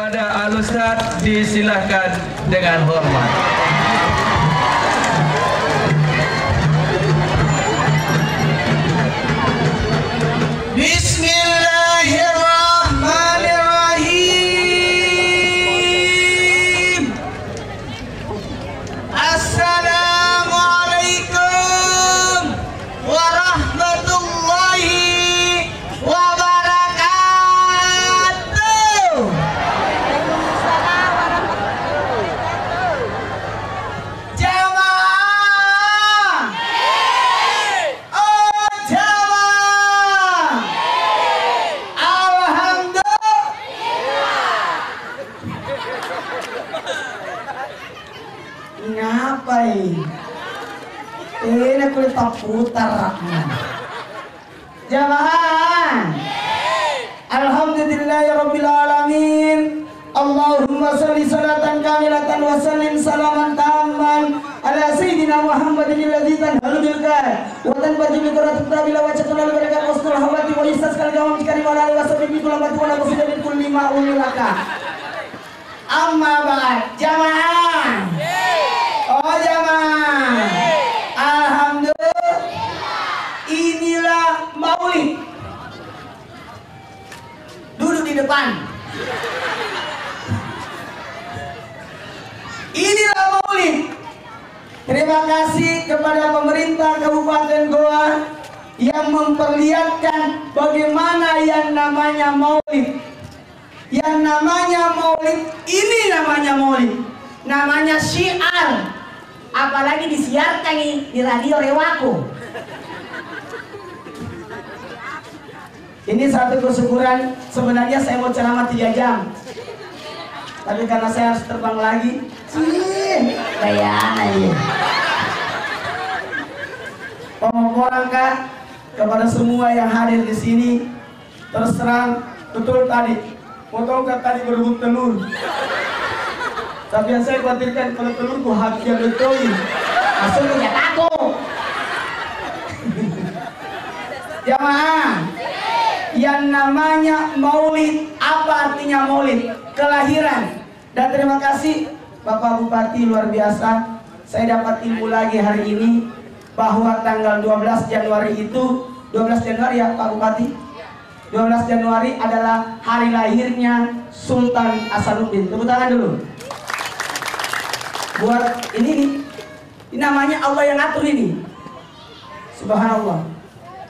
kepada Al-Ustadz disilahkan dengan hormat. Bismillahirrahmanirrahim. Assalamualaikum warahmatullahi wabarakatuh. Jamaah, oh jamaah, alhamdulillah. Ngapain? Ini kulit tak putar. Jamaah, alhamdulillahirabbil alamin. Allahumma shalli salatan kamilatan wa sallim salaman tamman ala sayyidina Muhammadin alladzi tanhalu bil kar wa tanfaju bi qurratil bila wa chakala bi barakat wastul hawati wa istasqal gawam karim wa ala wasabbi bi kulli wa la qasida min kulli ma ulaka. Amma ba'd. Jamaah, oh jamaah, alhamdulillah. Inilah maulid. Duduk di depan. Inilah maulid. Terima kasih kepada pemerintah Kabupaten Goa yang memperlihatkan bagaimana yang namanya maulid. Yang namanya maulid, ini namanya maulid. Namanya syiar. Apalagi disiarkan di radio Rewaku. Ini satu kesyukuran. Sebenarnya saya mau ceramah 3 jam, tapi karena saya harus terbang lagi, bayangin. Pemohonan Kak kepada semua yang hadir di sini. Terus terang, betul tadi potongkan tadi berebut telur. Tapi yang saya khawatirkan kalau telurku habis yang betul, langsung punya takut. Jamaah, yang namanya maulid, apa artinya maulid? Kelahiran. Dan terima kasih Bapak Bupati, luar biasa. Saya dapat ilmu lagi hari ini bahwa tanggal 12 Januari itu, 12 Januari ya Pak Bupati, 12 Januari adalah hari lahirnya Sultan Hasanuddin. Tepuk tangan dulu. Buat ini namanya Allah yang atur ini. Subhanallah.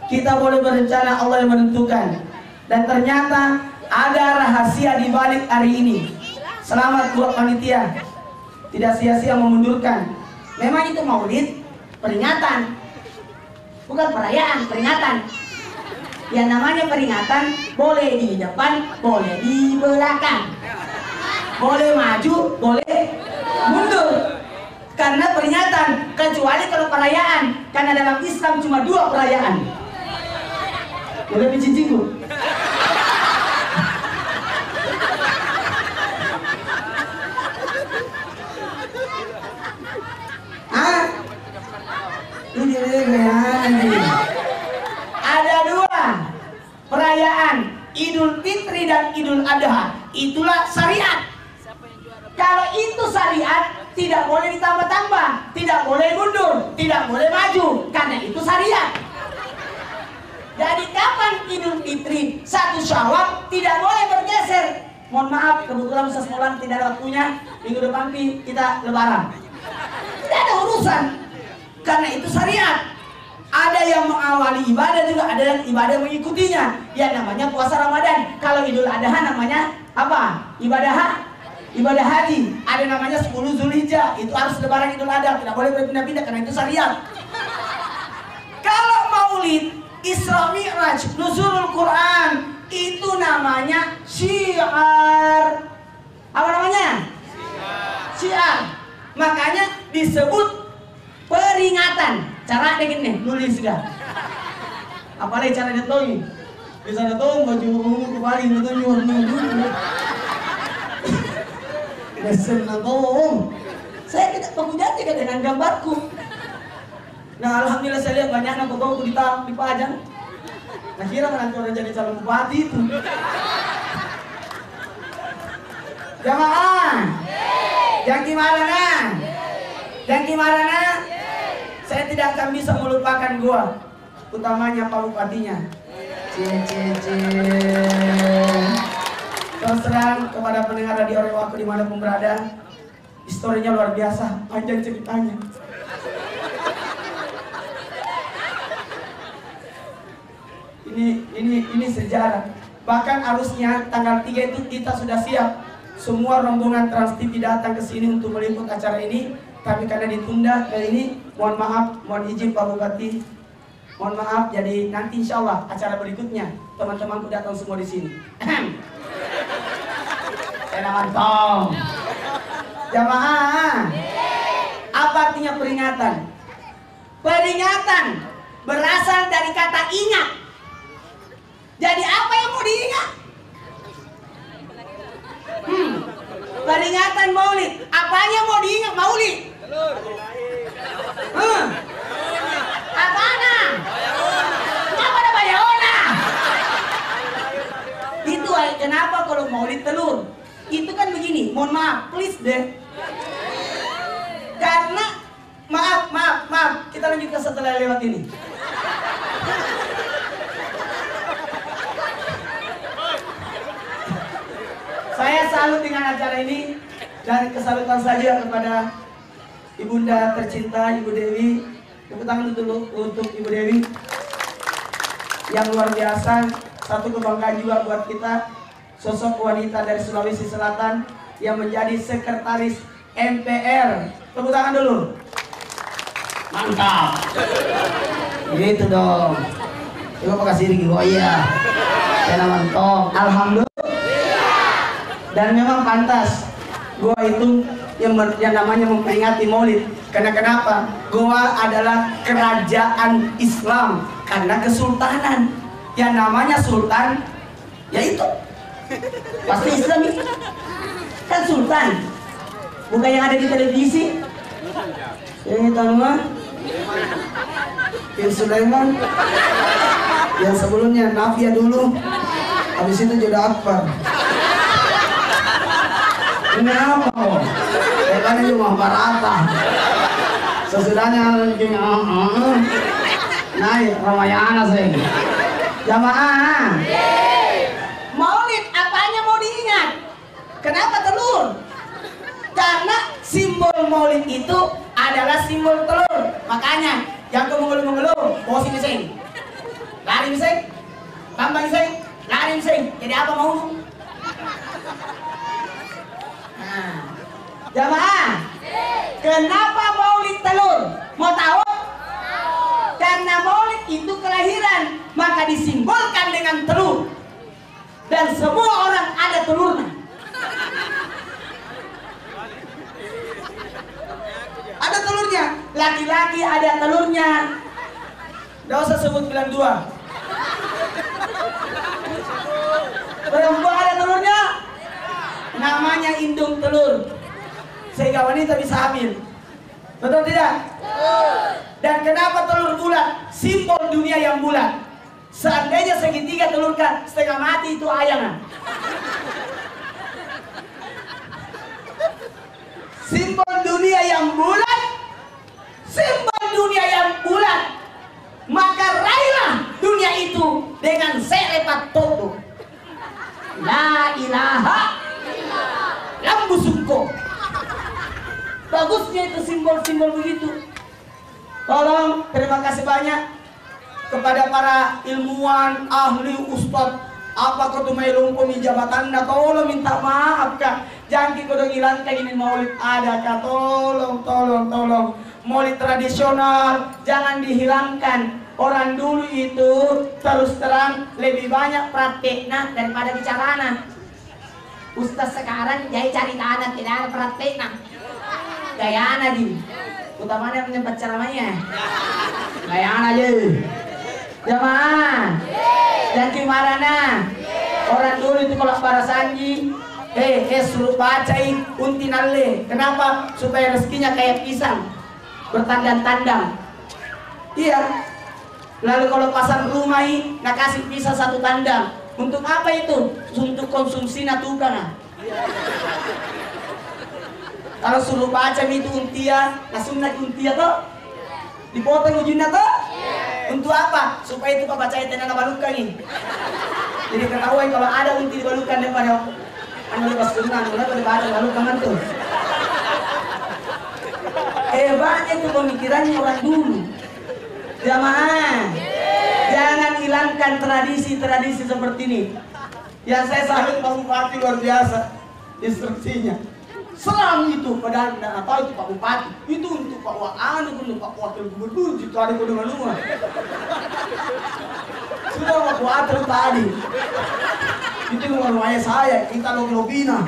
Kita boleh berencana, Allah yang menentukan. Dan ternyata ada rahasia di balik hari ini. Selamat buat panitia. Tidak sia-sia memundurkan. Memang itu maulid, peringatan. Bukan perayaan, peringatan. Yang namanya peringatan boleh di depan, boleh di belakang. Boleh maju, boleh mundur. Karena peringatan, kecuali kalau perayaan. Karena dalam Islam cuma 2 perayaan. Boleh dicincin Bu? Ada 2 perayaan, Idul Fitri dan Idul Adha. Itulah syariat. Kalau itu syariat, tidak boleh ditambah-tambah, tidak boleh mundur, tidak boleh maju, karena itu syariat. Jadi kapan Idul Fitri 1 Syawal tidak boleh bergeser. Mohon maaf, kebetulan Ustaz Molan tidak ada waktunya. Minggu depan kita lebaran. Tidak ada urusan. Karena itu syariat. Ada yang mengawali ibadah juga, ada yang ibadah mengikutinya. Ya namanya puasa Ramadan. Kalau Idul Adha namanya apa? Ibadah haji. Ada namanya 10 Zulhijjah. Itu harus lebaran Idul Adha. Tidak boleh berpindah-pindah karena itu syariat. Kalau maulid, Isra Mi'raj, Nuzulul Quran, itu namanya syiar. Apa namanya? Syiar. Makanya disebut peringatan. Cara deh gini, nulis juga. Apalagi cara ditulis. Bisa ditulis baju ungu kembali itu nyuruh. Desen nanggung. Saya tidak mengujanti dengan gambarku. Nah, alhamdulillah saya lihat banyak anak foto dipajang. Nah, kira menantu orang jadi calon bupati itu. Jamaah. Yang gimana? Yang gimana? Saya tidak akan bisa melupakan gua, utamanya Pak Bupatinya. Terus terang kepada pendengar Radio Rewaku dimanapun berada, historinya luar biasa, panjang ceritanya. Ini sejarah. Bahkan harusnya tanggal 3 itu kita sudah siap. Semua rombongan Trans TV datang ke sini untuk meliput acara ini, tapi karena ditunda kali ini, mohon maaf, mohon izin Pak Bupati. Mohon maaf, jadi nanti insya Allah acara berikutnya teman-temanku datang semua di sini. Mantap. Jamaah, apa artinya peringatan? Peringatan berasal dari kata ingat. Jadi apa yang mau diingat? Peringatan Maulid. Apanya mau diingat Maulid? Apana? Apa ada bayona? Itu kenapa kalau Maulid telur? Itu kan begini, mohon maaf, please deh. Karena maaf, kita lanjutkan setelah lewat ini. Saya salut dengan acara ini dan kesalutan saja kepada Ibunda tercinta Ibu Dewi. Tepuk tangan dulu untuk Ibu Dewi yang luar biasa, satu kebanggaan juga buat kita, sosok wanita dari Sulawesi Selatan yang menjadi sekretaris MPR. Tepuk tangan dulu. Mantap. Gitu dong. Coba makasih Riki. Oh iya. Saya mantap. Alhamdulillah. Dan memang pantas gua itu yang namanya memperingati Maulid. Karena kenapa? Goa adalah kerajaan Islam karena kesultanan. Yang namanya sultan, yaitu pasti Islam itu kan sultan, bukan yang ada di televisi. Ini nama Bin Sulaiman, yang sebelumnya Nafia dulu, habis itu Jodoh Akbar. Ini apa kok? Ya kan itu Mahabharata. Sesudahnya naik Ramayana saya. Jamaah. Maulid apanya mau diingat? Kenapa telur? Karena simbol Maulid itu adalah simbol telur. Makanya yang mengeluh-mengeluh, bawa sini sing. Lari sing. Tambah sing. Lari sing. Jadi apa mau? Jamaah, kenapa Maulid telur? Mau tahu? Karena Maulid itu kelahiran, maka disimbolkan dengan telur. Dan semua orang ada telurnya. Ada telurnya. Laki-laki ada telurnya. Tidak usah sebut bilang dua. Perempuan ada telurnya. Namanya indung telur. Sehingga wanita bisa hamil. Betul tidak? Dan kenapa telur bulat? Simbol dunia yang bulat. Seandainya segitiga telurkan setengah mati, itu ayangan. Simbol dunia yang bulat, simbol dunia yang bulat. Maka raihlah dunia itu dengan serepat toto. La ilaha lambu sungko. Bagusnya itu simbol-simbol begitu. Tolong, terima kasih banyak kepada para ilmuwan, ahli, ustad. Apa kau tuh melumpuh di jabatan? Tolong minta maaf kak. Jangan kita hilang kayak gini Maulid ada kak. Tolong. Maulid tradisional jangan dihilangkan. Orang dulu itu terus terang lebih banyak prakteknya daripada bicaranya. Ustaz sekarang jadi cari tanah, tidak ada prakteknya. Gayaan aja, utamanya menyebut ceramahnya. Gayaan aja. Jamaah, dan gimana? Orang dulu itu kalau para sanji, suruh bacai untinale. Kenapa? Supaya rezekinya kayak pisang, bertandang-tandang. Iya. Lalu kalau pasang rumah nak kasih pisang satu tandang. Untuk apa itu? Untuk konsumsi tukang. Kalau suruh baca itu untia, langsung naik untia toh, dipotong ujungnya toh. Untuk apa? Supaya itu baca ayat yang balukan ini. Jadi ketahuan kalau ada unti dibalukan daripada anu lepas sunnah, kenapa dibaca balukan kan tuh? Hebatnya itu pemikirannya orang dulu. Jamaah, jangan hilangkan tradisi-tradisi seperti ini. Yang saya salut Pak Bupati luar biasa instruksinya. Serang itu, padahal tidak tahu itu Pak Bupati. Itu untuk Pak Waan, itu untuk Pak Wakil Gubernur, itu ada kode maluma. Sudah Pak Wakil tadi. Itu rumahnya saya, kita lobina.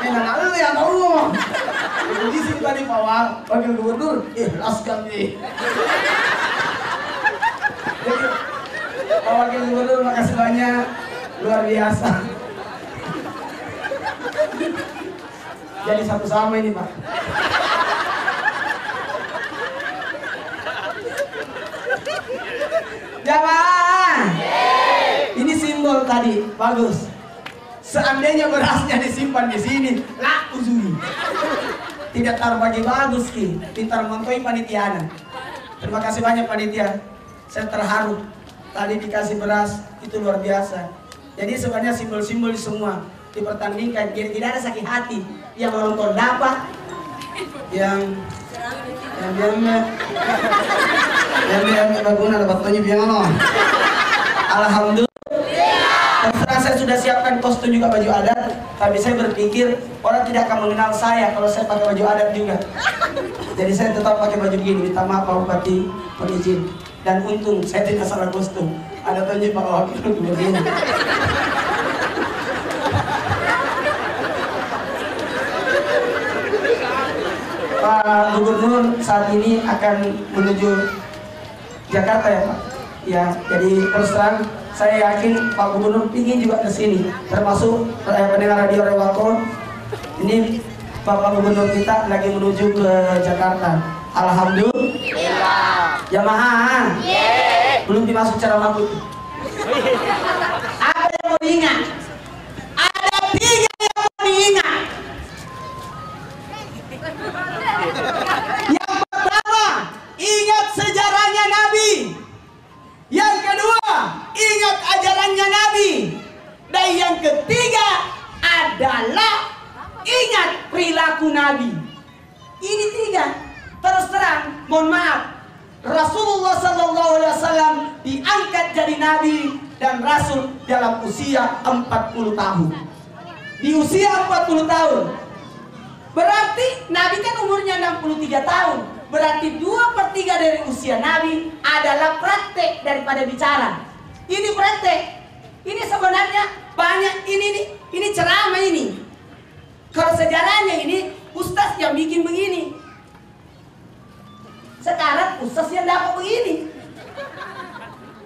Enak lalu yang tahu. Di sini tadi Pak Wakil Gubernur, ikhlaskan deh. Pak Wakil Gubernur, makasih banyak, luar biasa. Jadi satu sama ini Pak. Jamaah, ini simbol tadi bagus. Seandainya berasnya disimpan di sini, laku Zuri. Tidak terbagi bagus ki, pintar montoi panitiana. Terima kasih banyak panitia. Saya terharu. Tadi dikasih beras itu luar biasa. Jadi sebenarnya simbol-simbol semua dipertandingkan. Jadi tidak ada sakit hati. Yang menonton dapat, yang baguna dapat tunjuk yang mana? Alhamdulillah. Terserah saya sudah siapkan kostum juga baju adat, tapi saya berpikir orang tidak akan mengenal saya kalau saya pakai baju adat juga. Jadi saya tetap pakai baju begini. Minta maaf Pak Bupati, izin. Dan untung saya tidak salah kostum. Ada tunjuk Pak Wakil begini. Pak Gubernur saat ini akan menuju Jakarta ya Pak. Ya, jadi terus terang saya yakin Pak Gubernur ingin juga ke sini, termasuk pendengar radio Rewako. Ini Bapak Gubernur kita lagi menuju ke Jakarta. Alhamdulillah. Jamaah, belum dimasuk cara mabuk. Apa yang mau diingat? Ada 3 yang mau diingat. Yang pertama, ingat sejarahnya Nabi. Yang kedua, ingat ajarannya Nabi. Dan yang ketiga adalah ingat perilaku Nabi. Ini 3. Terus terang, mohon maaf, Rasulullah SAW diangkat jadi Nabi dan Rasul dalam usia 40 tahun. Di usia 40 tahun. Berarti Nabi kan umurnya 63 tahun. Berarti 2/3 dari usia Nabi adalah praktek daripada bicara. Ini praktek. Ini sebenarnya banyak ini ceramah ini. Kalau sejarahnya ini ustaz yang bikin begini. Sekarang ustaz yang dapat begini.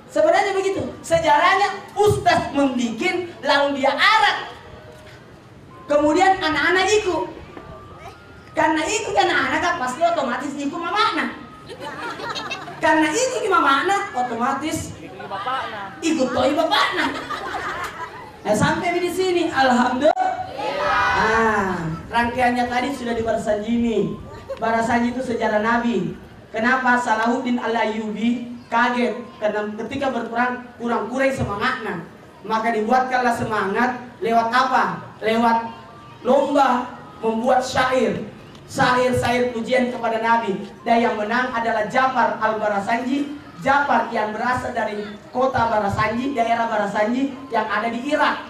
Sebenarnya begitu. Sejarahnya ustaz membikin lalu dia arak. Kemudian anak-anak ikut. Karena itu kan anak pasti otomatis ikut mamana. Karena itu ikut mamana otomatis ikut toi bapakna. Nah sampai di sini alhamdulillah. Nah, rangkaiannya tadi sudah di Barasanji. Barasanji itu sejarah Nabi. Kenapa Salahuddin Al-Ayyubi kaget karena ketika berperang kurang-kurang semangatnya. Maka dibuatkanlah semangat lewat apa? Lewat lomba membuat syair. Syair-syair pujian kepada Nabi. Dan yang menang adalah Ja'far Al-Barasanji. Ja'far yang berasal dari kota Barasanji, daerah Barasanji yang ada di Irak.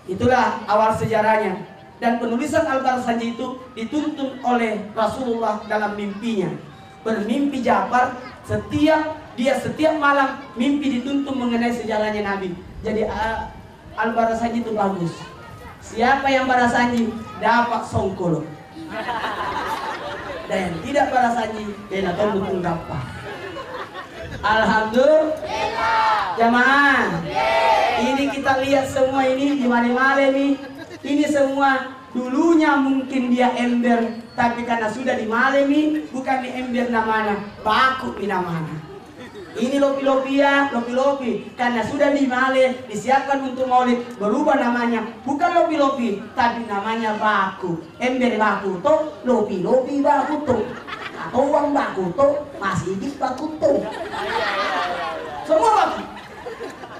Itulah awal sejarahnya. Dan penulisan Al-Barasanji itu dituntun oleh Rasulullah dalam mimpinya. Bermimpi Ja'far, setiap malam mimpi dituntun mengenai sejarahnya Nabi. Jadi Al-Barasanji itu bagus. Siapa yang Barasanji dapat songkolo. Dan yang tidak Barasanji dia datang dukung dapat. Alhamdulillah. Jamaah, ini kita lihat semua ini di mana-mana nih. Ini semua dulunya mungkin dia ember, tapi karena sudah di malemi bukan di ember namanya, baku di namanya. Ini lopi-lopi ya, lopi-lopi. Karena sudah dimale, disiapkan untuk maulid, berubah namanya. Bukan lopi-lopi, tapi namanya baku. Ember baku to, lopi-lopi baku to. Atau uang baku to, masih di baku to. Semua baku.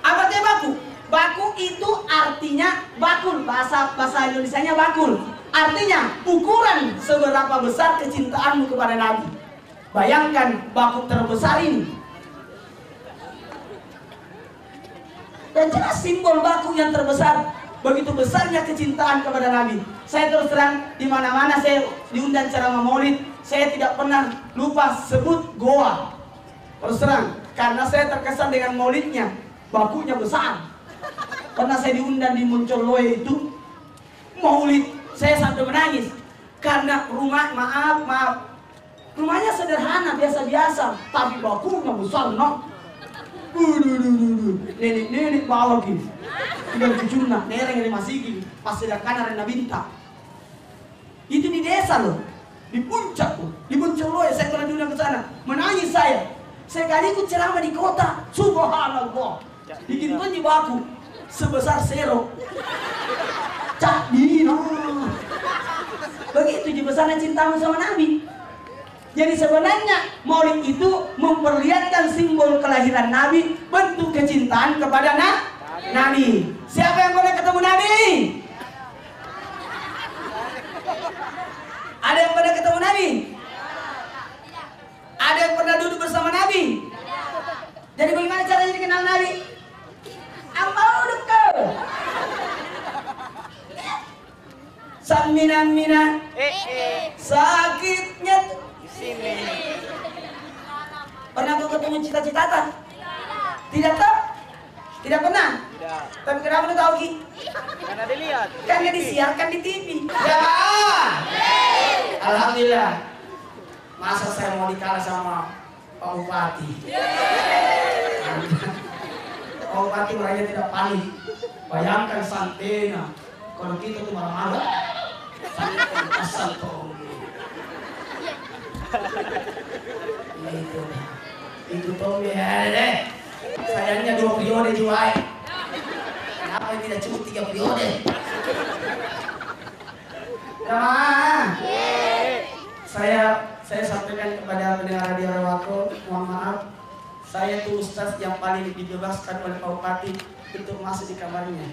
Apa itu baku? Baku itu artinya bakul, bahasa Indonesianya bakul. Artinya ukuran seberapa besar kecintaanmu kepada Nabi. Bayangkan baku terbesar ini. Dan jelas simbol baku yang terbesar, begitu besarnya kecintaan kepada Nabi. Saya terus terang, di mana-mana saya diundang ceramah maulid, saya tidak pernah lupa sebut goa. Terus terang, karena saya terkesan dengan maulidnya, bakunya besar. Pernah saya diundang di Muncolloe itu, maulid, saya sampai menangis. Karena rumah, maaf, rumahnya sederhana, biasa-biasa, tapi bakunya besar, no. Nenek bawa gitu. Tinggal cucuna, nenek masih gitu. Pas sedang kanan rena binta. Itu di desa loh, di puncak loh, di Muncolloe. Saya pernah diundang ke sana, menangis saya. Sekali ikut ceramah di kota, subhanallah. Bikin tunjuk baku sebesar sero. Cak dino. Begitu juga besarnya cintamu sama Nabi. Jadi sebenarnya maulid itu memperlihatkan simbol kelahiran Nabi, bentuk kecintaan kepada Nabi. Siapa yang pernah ketemu Nabi? Ada yang pernah ketemu Nabi? Ada yang pernah duduk bersama Nabi? Jadi bagaimana caranya dikenal Nabi? Amal dekat. Samina sakitnya sini. Pernah kau ketemu cita-cita tak? Tidak tahu? Tidak pernah? Tidak. Tapi kenapa lu tahu Ki? Karena dilihat. Karena disiarkan di TV. Ya. Alhamdulillah. Masa saya mau dikalah sama Pak Bupati? Pak Bupati orangnya tidak panik. Bayangkan Santena. Kalau kita tuh marah-marah. Asal toh. Itu toh ya deh. Sayangnya 2 periode jual. Kenapa tidak cukup 3 periode? Nah, saya sampaikan kepada pendengar Radio Rewako, mohon maaf, saya tuh ustaz yang paling dibebaskan oleh Pak Bupati untuk masuk di kamarnya.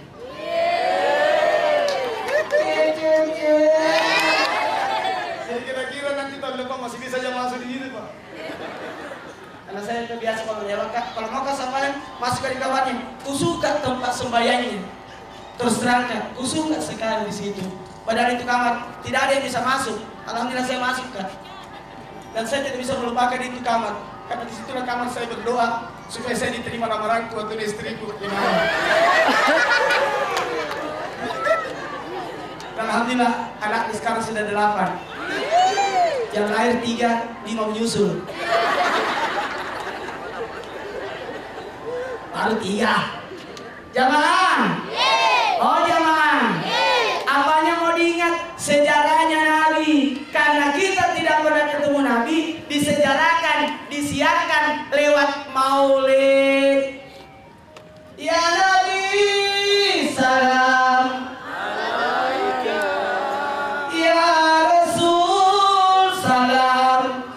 Jadi kira-kira nanti tahun depan masih bisa aja masuk di sini, Pak. Karena saya terbiasa kalau mau ke sampean masuk di kamarnya, kusuka tempat sembayangnya. Terus terangkan, kusuka sekali di situ. Padahal itu kamar tidak ada yang bisa masuk. Alhamdulillah saya masuk kan. Dan saya tidak bisa melupakan itu kamar. Karena disitulah kamar saya berdoa supaya saya diterima lamaranku atau istriku. Dan alhamdulillah anaknya sekarang sudah 8. Yang lahir 3, 5 menyusul. Baru 3. Jamaah. Oh jamaah. Apanya mau diingat? Sejarahnya Nabi. Karena kita tidak pernah ketemu Nabi, disejarahkan, disiarkan lewat maulid. Ya Nabi, salam. Ya Rasul, salam.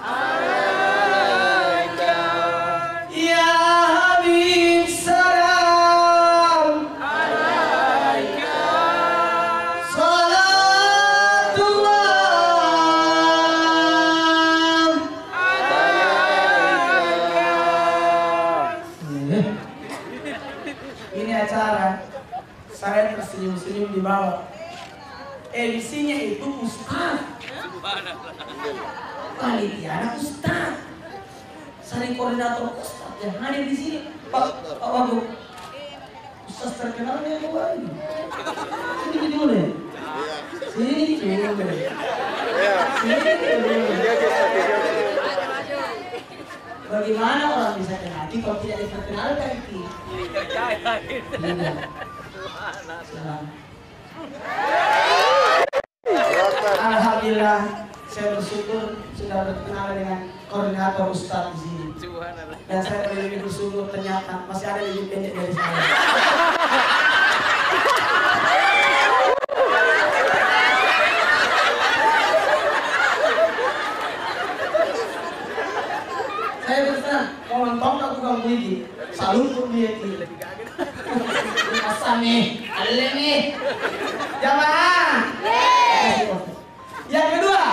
Ya Habib, salam. Ini acara saya tersenyum-senyum di bawah. MC-nya itu Ustaz. Panitia Ustaz. Sering koordinator Ustaz yang hadir di sini. Pak Wagub. Ustaz terkenal ya Pak. Sini dulu deh. Sini dulu deh. Bagaimana orang bisa kenal kalau tidak diperkenalkan Ki? Alhamdulillah, saya bersyukur sudah berkenal dengan koordinator Ustaz di sini. Dan saya lebih bersungguh ternyata masih ada lebih pendek dari saya. Saya bersenang mau nonton aku kamu ini, selalu pun dia ini. Asal nih, alem nih, jamaah. Yang kedua,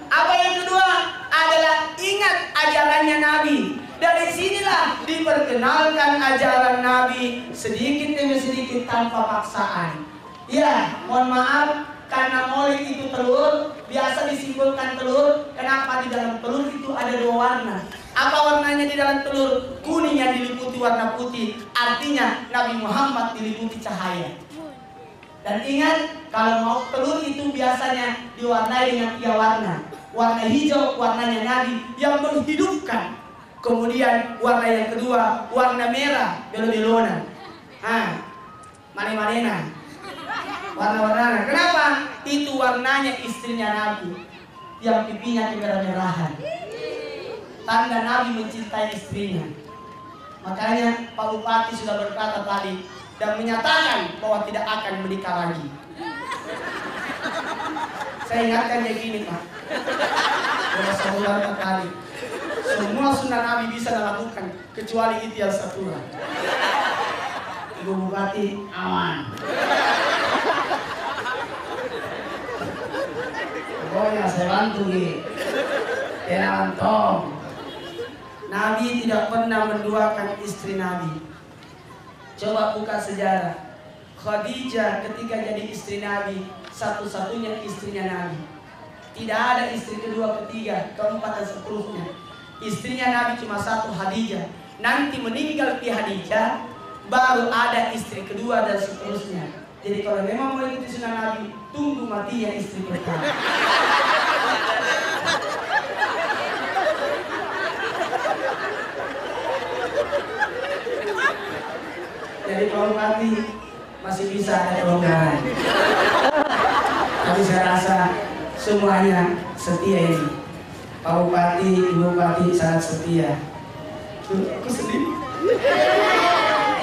apa yang kedua adalah ingat ajarannya Nabi. Dari sinilah diperkenalkan ajaran Nabi sedikit demi sedikit tanpa paksaan. Ya, mohon maaf karena molek itu telur, biasa disimpulkan telur. Kenapa di dalam telur itu ada dua warna? Apa warnanya di dalam telur? Kuning yang diliputi warna putih. Artinya Nabi Muhammad diliputi cahaya. Dan ingat, kalau mau telur itu biasanya diwarnai dengan 3 warna. Warna hijau, warnanya Nabi yang menghidupkan. Kemudian warna yang kedua, warna merah, belo-belona. Mane-manena. Warna-warna. Kenapa? Itu warnanya istrinya Nabi yang pipinya kemerah-merahan. Tanda Nabi mencintai istrinya. Makanya Pak Bupati sudah berkata tadi dan menyatakan bahwa tidak akan menikah lagi. Saya ingatkan kayak gini Pak. Sudah sebulan kali. Semua sunnah Nabi bisa dilakukan kecuali itu yang satu. Ibu Bupati aman. Pokoknya saya bantu gitu. Tenang tong. Nabi tidak pernah menduakan istri Nabi. Coba buka sejarah. Khadijah ketika jadi istri Nabi, satu-satunya istrinya Nabi. Tidak ada istri kedua, ketiga, keempat dan seterusnya. Istrinya Nabi cuma satu, Khadijah. Nanti meninggal di Khadijah, baru ada istri kedua dan seterusnya. Jadi kalau memang mau ikuti sunnah Nabi, tunggu matinya istri pertama. Jadi kalau mati masih bisa ada kelonggaran. Tapi saya rasa semuanya setia ini. Pak Bupati, Ibu Bupati sangat setia. Aku sedih.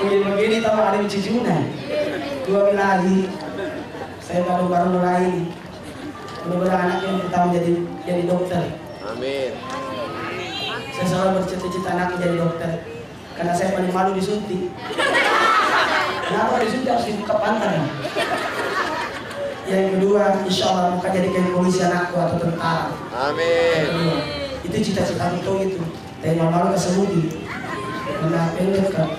Begini tahu ada cucunya. 2 minggu lagi saya baru mulai ini. Mudah-mudahan anak yang pertama jadi dokter. Amin. Saya selalu bercita-cita anak jadi dokter. Karena saya paling malu disuntik. Kenapa disuntik harus dibuka pantai? Yang kedua, insya Allah bukan jadi kayak polisi anakku atau tentara. Amin. Itu cita-cita itu itu. Tapi malu kesemudi. Karena pendek kan.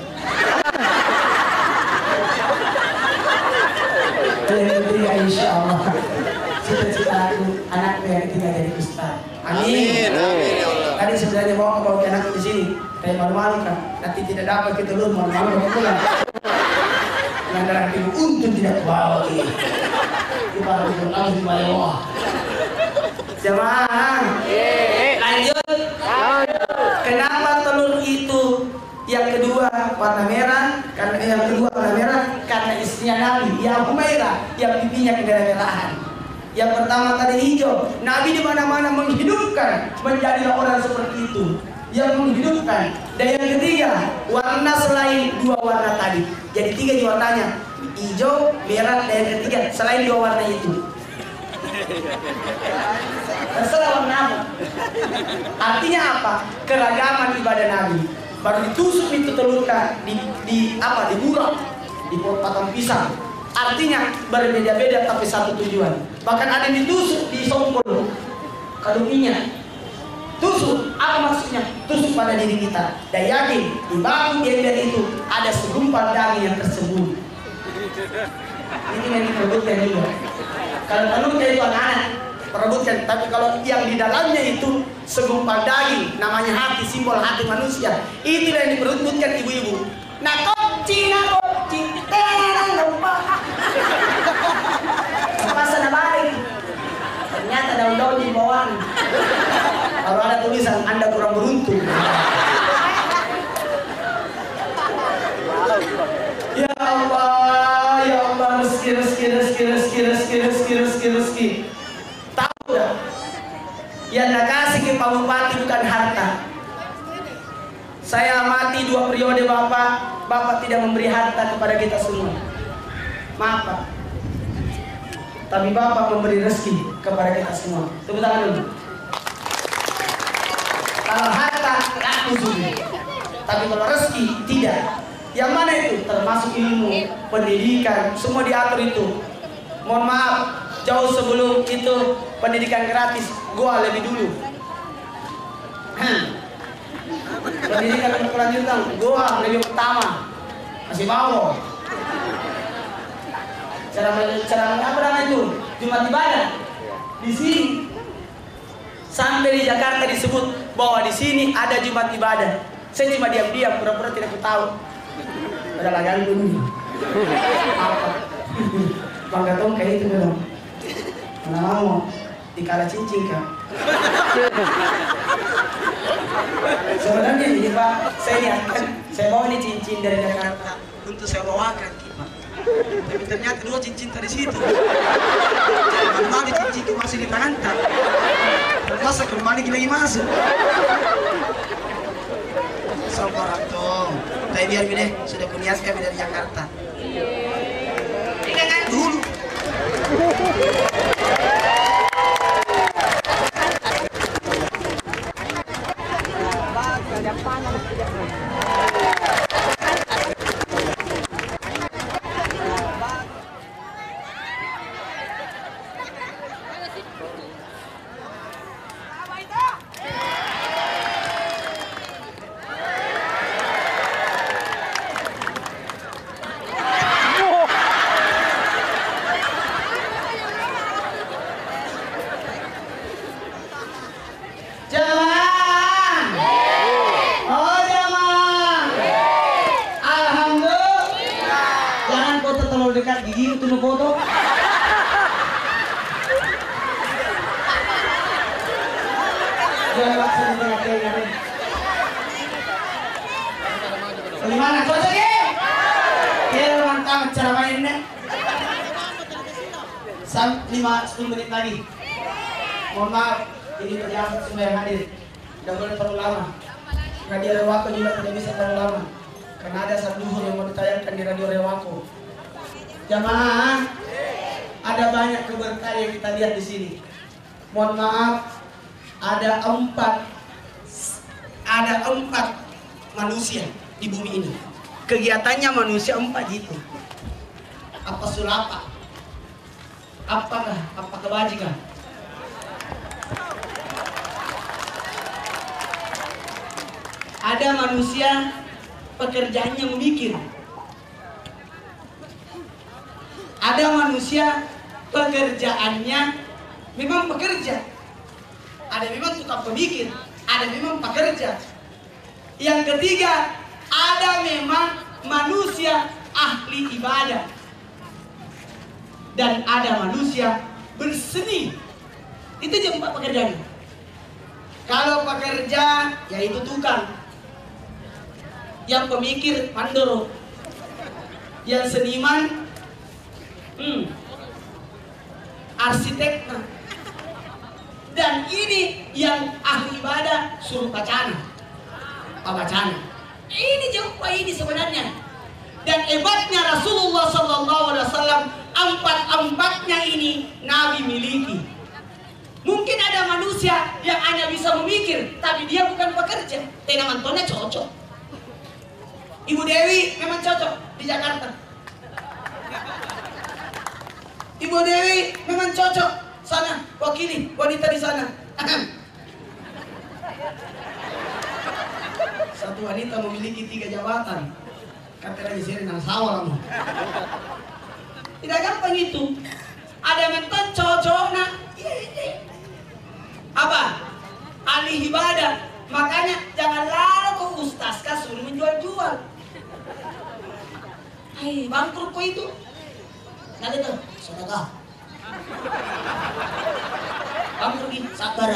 Yang ketiga, insya Allah cita-cita aku anakku yang ketiga jadi ustaz. Amin. Amin. Tadi sebenarnya mau bawa anakku di sini. Tapi malu-malu kan. Nanti tidak dapat kita dulu malu-malu mau pulang. Yang dalam itu untung tidak bawa ini. Kita harus berlangsung di bawah. Jemaah. Lanjut. Kenapa telur itu yang kedua warna merah? Karena yang kedua warna merah karena istrinya Nabi yang Humairah yang pipinya kemerah-merahan. Yang pertama tadi hijau. Nabi di mana-mana menghidupkan, menjadilah orang seperti itu yang menghidupkan. Dan yang ketiga warna selain 2 warna tadi. Jadi 3 warnanya, hijau, merah, dan yang ketiga selain 2 warna itu. Terserah warna apa. Artinya apa? Keragaman ibadah Nabi. Baru ditusuk itu telurkan, diburak, dipotong pisang. Artinya berbeda-beda tapi satu tujuan. Bahkan ada yang ditusuk di sompol kalungnya. Tusuk, apa maksudnya? Tusuk pada diri kita. Dan yakin di bawah dia itu ada segumpal daging yang tersembunyi. Ini yang diperebutkan juga. Kalau penuhnya itu anak-anak perebutkan, tapi kalau yang di dalamnya itu segumpal daging, namanya hati, simbol hati manusia. Itu yang diperebutkan ibu-ibu. Nakopci, tenang lupa. Masa na balik. Ternyata daun-daun di bawah. Kalau ada tulisan Anda kurang beruntung. Ya Allah, rezeki. Tahu dah. Yang nak kasih ke Pak Bupati bukan harta. Saya amati 2 periode Bapak tidak memberi harta kepada kita semua. Maaf Pak. Tapi Bapak memberi rezeki kepada kita semua. Tepuk tangan dulu. Kalau harta aku sudah, tapi kalau rezeki tidak. Yang mana itu? Termasuk ilmu, pendidikan, semua diatur itu. Mohon maaf, jauh sebelum itu pendidikan gratis, gua lebih dulu. Pendidikan berkelanjutan, gua lebih pertama, masih bawah. Cara apa namanya itu? Jumat ibadah di sini. Sampai di Jakarta disebut bahwa di sini ada Jumat ibadah. Saya cuma diam-diam, pura-pura tidak tahu. Padahal ganggu. Apa? Bangga dong kayak itu dong. Mana mau dikala cincin kan? Sebenarnya ini Pak, saya niatkan saya bawa ini cincin dari Jakarta untuk saya bawakan, Pak. Tapi ternyata 2 cincin tadi situ. Kembali cincin itu masih di pantai. Masa kembali lagi masuk. Sabar dong. Tapi biar gede, sudah kuniaskan dari Jakarta. Ini kan dulu. Dekat gigi itu foto. Bagaimana cocok ya? Kira mantap cara mainnya. 5-10 menit lagi. Mohon maaf, ini terjawab semua yang hadir. Tidak boleh terlalu lama. Radio Rewako juga tidak bisa terlalu lama. Karena ada satu duhur yang mau ditayangkan di Radio Rewako. Jamaah, ada banyak keberkahan yang kita lihat di sini. Mohon maaf, ada empat manusia di bumi ini. Kegiatannya manusia 4 gitu. Apa sulapa? Apa kebajikan? Ada manusia pekerjaannya memikir. Ada manusia pekerjaannya memang pekerja. Ada memang tukang pemikir, ada memang pekerja. Yang ketiga, ada memang manusia ahli ibadah. Dan ada manusia berseni. Itu je 4 pekerjaan. Kalau pekerja, yaitu tukang. Yang pemikir, mandoro. Yang seniman, arsitek. Dan ini yang ahli ibadah suruh bacana, pabacana. Ini jumpa ini sebenarnya. Dan hebatnya Rasulullah SAW, 4-4-nya ini Nabi miliki. Mungkin ada manusia yang hanya bisa memikir, tapi dia bukan pekerja. Tenamantonnya cocok. Ibu Dewi memang cocok di Jakarta. Ibu Dewi memang cocok sana, wakili wanita di sana. Satu wanita memiliki 3 jabatan. Kata lagi sini nang sawah kamu. Tidak gampang itu. Ada menton cocok nak. Apa? Ahli ibadah. Makanya jangan lalu ke ustaz suruh menjual-jual. Hei, bangkrut kok itu. Nanti tuh, sedekah. Kamu pergi sabar.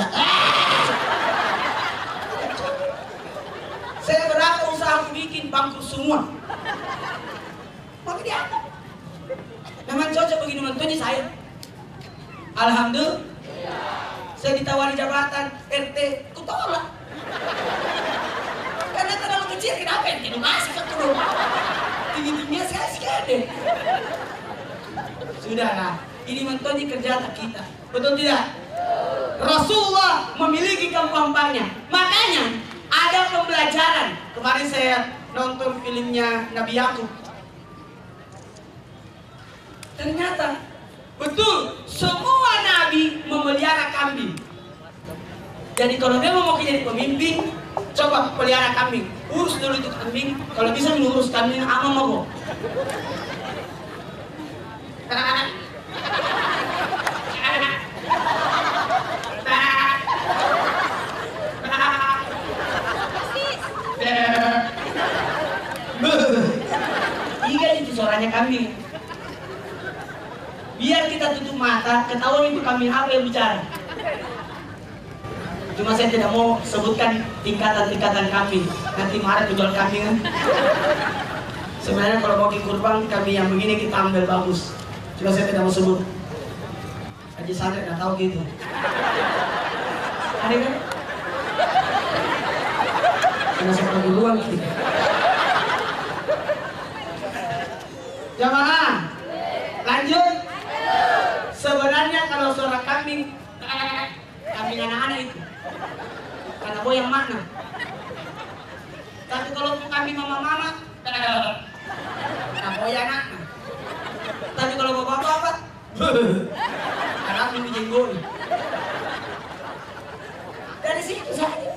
Saya berapa usaha aku bikin bangkrut semua. Maka dia memang cocok begini mentonya saya. Alhamdulillah. Saya ditawari jabatan RT, ku tolak. Karena terlalu kecil kenapa yang edukasi ke turun? Tinggi-tingginya sekali. Sudahlah, ini mentonji kerja kita. Betul tidak? Rasulullah memiliki kampanye. Makanya ada pembelajaran. Kemarin saya nonton filmnya Nabi Yakub. Ternyata betul semua nabi memelihara kambing. Jadi kalau memang mau jadi pemimpin, coba pelihara kambing. Urus dulu itu kambing. Kalau bisa mengurus kambing ama mau. Iya itu suaranya kambing. Biar kita tutup mata, ketahuan itu kambing apa yang bicara. Cuma saya tidak mau sebutkan tingkatan-tingkatan kambing. Nanti marah jual kambing kan. Sebenarnya kalau mau kurban kambing yang begini kita ambil bagus. Cuma saya tidak mau sebut. Haji Sandet nggak tahu gitu. Ada kan? Karena saya pernah duluan gitu. Jamaah, lanjut. Sebenarnya kalau suara kambing, kambing anak-anak itu, karena boyang makna. Tapi kalau kambing mama-mama, karena boyang anaknya. Tapi kalau bapak-bapak, karena kambing jenggol. Dari situ saja.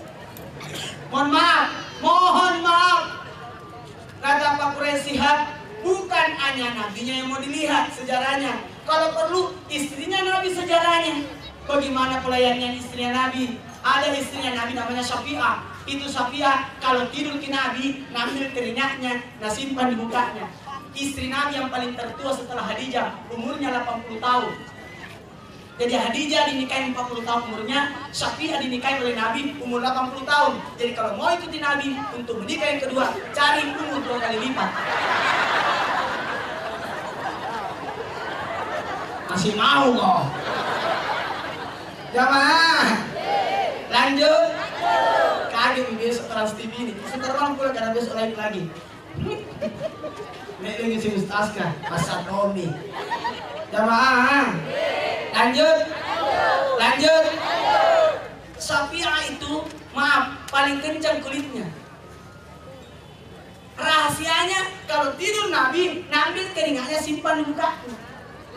Mohon maaf. Kata Pak Quraisy Shihab, bukan hanya nabinya yang mau dilihat sejarahnya. Kalau perlu istrinya Nabi sejarahnya. Bagaimana pelayannya istrinya Nabi? Ada istrinya Nabi namanya Syafi'ah. Itu Syafi'ah kalau tidur ke Nabi, ngambil terinaknya, nah simpan di mukanya. Istri Nabi yang paling tertua setelah Khadijah, umurnya 80 tahun. Jadi Khadijah dinikahi 40 tahun umurnya, Syafi'ah dinikahi oleh Nabi umur 80 tahun. Jadi kalau mau ikuti Nabi untuk menikah yang kedua, cari umur 2 kali lipat. Masih mau kok? Jamaah, lanjut. Kaget besok Trans TV ini. Sebentar malam pula karena besok live lagi. Nek lagi si Ustazka, Pasar Tommy. Jamaah, lanjut. Syafi'ah itu, maaf, paling kencang kulitnya. Rahasianya kalau tidur Nabi, ngambil keringatnya simpan di mukanya.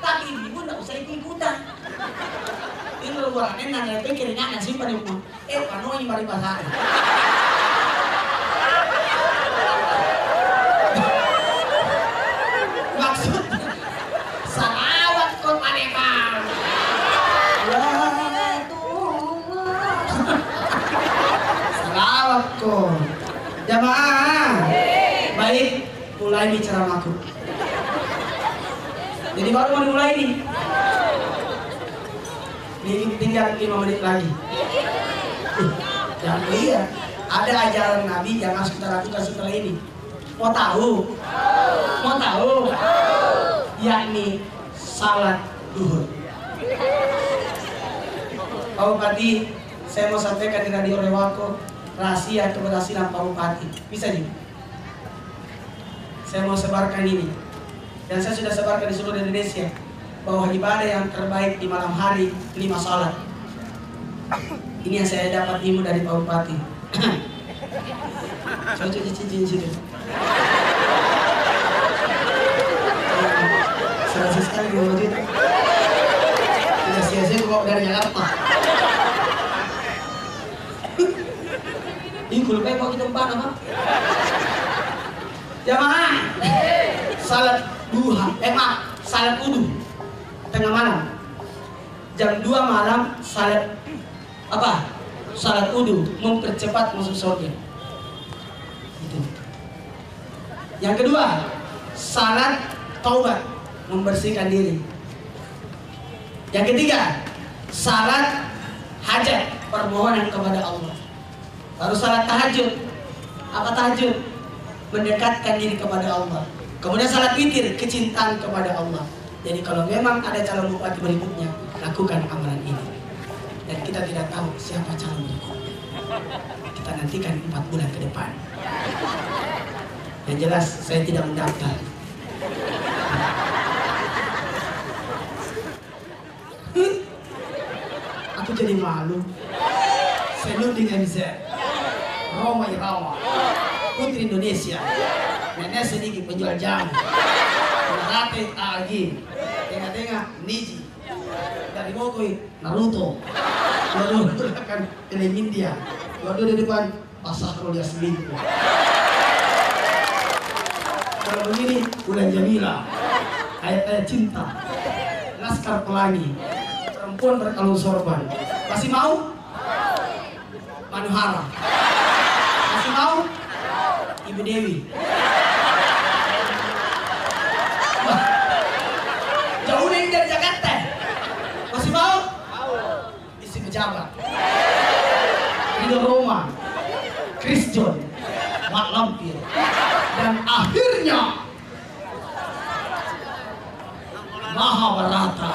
Tapi ibu nggak usah ikut-ikutan. Ini kalau orangnya nanya keringatnya simpan di muka. Pano ini mari pasar. Maksudnya salawat kau panekan. Salawat kau. Jamaah. Baik, mulai bicara aku. Jadi baru mau dimulai ini. Ini tinggal 5 menit lagi. Jangan lihat, ada ajaran Nabi yang harus kita lakukan setelah ini. Mau tahu? Mau tahu? Yakni salat duhur. Pak Bupati, saya mau sampaikan di Radio Rewako rahasia keberhasilan Pak Bupati. Bisa juga? Saya mau sebarkan ini. Dan saya sudah sebarkan di seluruh Indonesia bahwa ibadah yang terbaik di malam hari 5 salat. Ini yang saya dapat ilmu dari Pak Bupati. Coba cincin situ. Serasi sekali di bawah itu. Tidak sia-sia bawa dari Jakarta. Ini kulupnya kok kita empat apa? Jamaah, salat duha, salat wudu tengah malam. Jam 2 malam salat apa? Salat wudu mempercepat masuk surga. Itu. Yang kedua, salat taubat membersihkan diri. Yang ketiga, salat hajat permohonan kepada Allah. Baru salat tahajud. Apa tahajud? Mendekatkan diri kepada Allah. Kemudian salat witir, kecintaan kepada Allah. Jadi kalau memang ada calon bupati berikutnya, lakukan amalan ini. Dan kita tidak tahu siapa calon berikutnya. Kita nantikan 4 bulan ke depan. Yang jelas saya tidak mendaftar. Aku jadi malu. Seluding MZ, Roma Irama, Putri Indonesia, Nenek sedikit penjual jamu, Narate Agi, tengah-tengah Niji, dari Mokoi Naruto, lalu belakang film India, lalu di depan Pasah Rolia selingkuh. Kalau begini Bulan Jamila, ayat-ayat cinta, Laskar Pelangi, perempuan berkalung sorban. Masih mau? Manuhara. Masih mau? Ibu Dewi. Wah, jauh dari Jakarta. Masih mau? Isi pejabat. Ridho Roma, Chris John, Mak Lampir, dan akhirnya Mahabharata.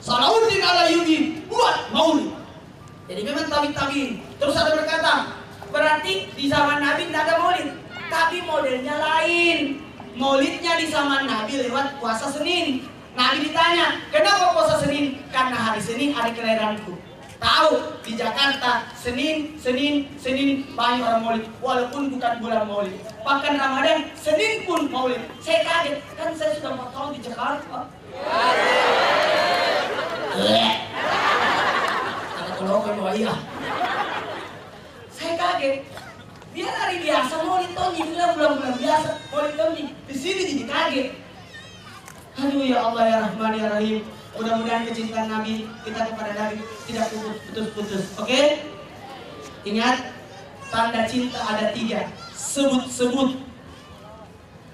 Salahuddin Alayubi buat maulid. Jadi memang tabi-tabi. Terus ada berkata, berarti di zaman Nabi tidak ada maulid, tapi modelnya lain. Maulidnya di zaman Nabi lewat puasa Senin. Nabi ditanya, kenapa puasa Senin? Karena hari Senin hari kelahiranku. Tahu di Jakarta Senin banyak orang maulid, walaupun bukan bulan maulid. Bahkan Ramadan Senin pun maulid. Saya kaget, kan saya sudah 4 tahun di Jakarta. Ada tolong bawa iya. Saya kaget. Dia hari biasa maulid Tony, bulan-bulan biasa maulid Tony. Di sini jadi kaget. Aduh ya Allah ya Rahman ya Rahim. Mudah-mudahan kecintaan Nabi kita kepada Nabi tidak putus-putus. Oke? Ingat, tanda cinta ada 3. Sebut-sebut.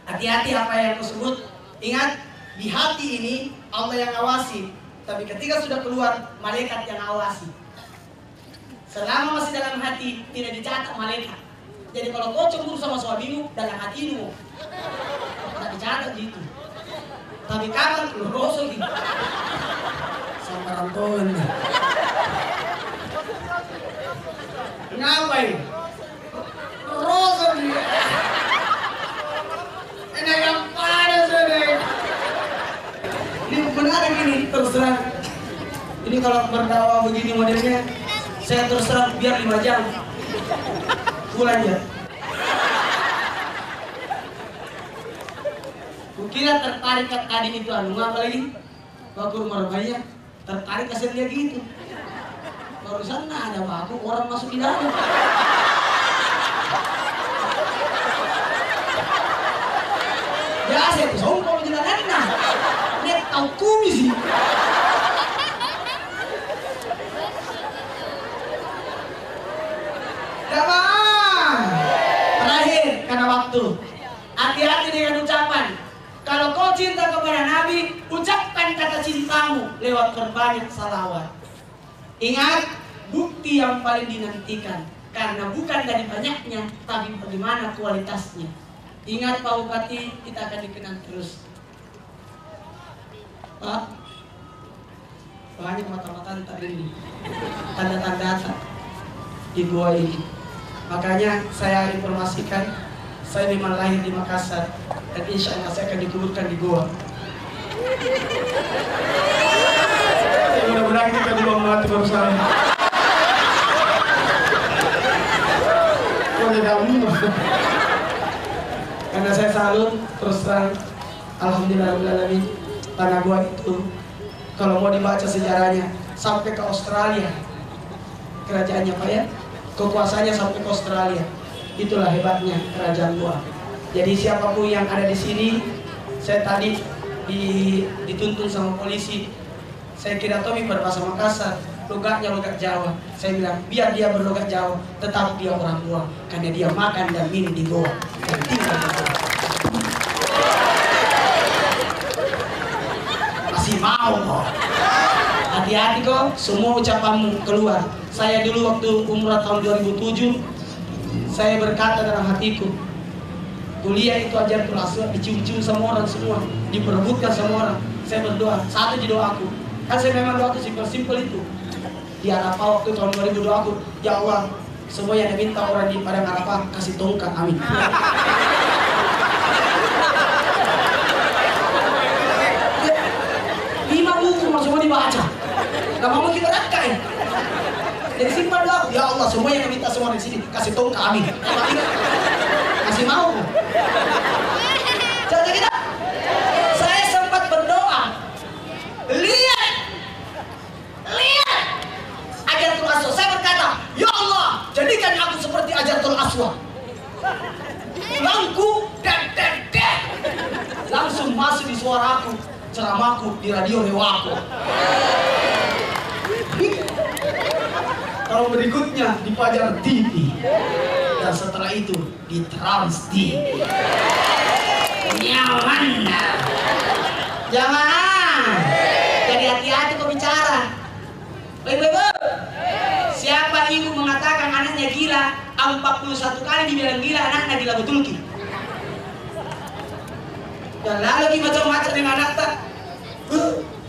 Hati-hati apa yang kau sebut. Ingat, di hati ini Allah yang awasi. Tapi ketika sudah keluar, malaikat yang awasi. Selama masih dalam hati, tidak dicatat malaikat. Jadi kalau kau cemburu sama suamimu, dalam hatimu tidak dicatat gitu. Tapi kapan lu rosol gitu. Sampai rantauan. Ngapain? Rosol gitu. Enak yang panas ini. Ini benar gini, terus terang. Ini kalau berdakwah begini modelnya, saya terus terang biar 5 jam. Pulang ya. Kukira tertarik ke tadi itu apa lagi? Bakur marmanya tertarik kasih dia gitu. Barusan ada baku orang masuk di dalam. Biasa itu sombong jalan nah. Nek tahu kumis sih. Terakhir karena waktu. Hati-hati dengan ucapan. Kalau kau cinta kepada Nabi, ucapkan kata cintamu lewat berbanyak salawat. Ingat, bukti yang paling dinantikan karena bukan dari banyaknya, tapi bagaimana kualitasnya. Ingat Pak Bupati, kita akan dikenang terus. Pak, banyak mata-mata ntar ini, tanda-tanda di gua ini. Makanya saya informasikan, saya memang lahir di Makassar dan insya Allah saya akan dikuburkan di gua. Mudah-mudahan kita belum mati bersama. Karena saya salut terus terang, alhamdulillahirobbilalamin, tanah gua itu kalau mau dibaca sejarahnya sampai ke Australia, kerajaannya Pak ya, kekuasaannya sampai ke Australia. Itulah hebatnya kerajaan gua. Jadi siapapun yang ada di sini, saya tadi dituntun sama polisi. Saya kira Tommy berbahasa Makassar, logatnya logat Jawa. Saya bilang biar dia berlogat Jawa, tetap dia orang Goa karena dia makan dan minum di Goa dan tinggal di Goa. Masih kasih mau kok. Hati-hati kok, semua ucapanmu keluar. Saya dulu waktu umrah tahun 2007, saya berkata dalam hatiku, kuliah itu ajarkan asal, dicium-cium sama orang semua, diperebutkan sama orang. Saya berdoa, satu di doaku. Kan saya memang doa itu simpel-simpel itu. Di Arafah waktu tahun 2002 aku, ya Allah, semua yang diminta orang di Padang Arafah kasih tongkat, amin. 5 buku semua dibaca. Gak mau kita rakai. Jadi simpel doa, ya Allah, semua yang diminta semua di sini kasih tongkat, amin. Kasih mau. Contoh kita, saya sempat berdoa, lihat Hajarul Aswad. Saya berkata, ya Allah, jadikan aku seperti Hajarul Aswad. Tulangku dan langsung masuk di suaraku, ceramahku di radio Hewaku. Tahun berikutnya di Fajar TV, dan setelah itu di Trans TV. Nyaman. Jangan. Jadi hati-hati kau bicara. Baik-baik. Siapa ibu mengatakan anaknya gila, 41 kali dibilang gila, anaknya gila betul ki. Dan lalu macam-macam dengan anak tak.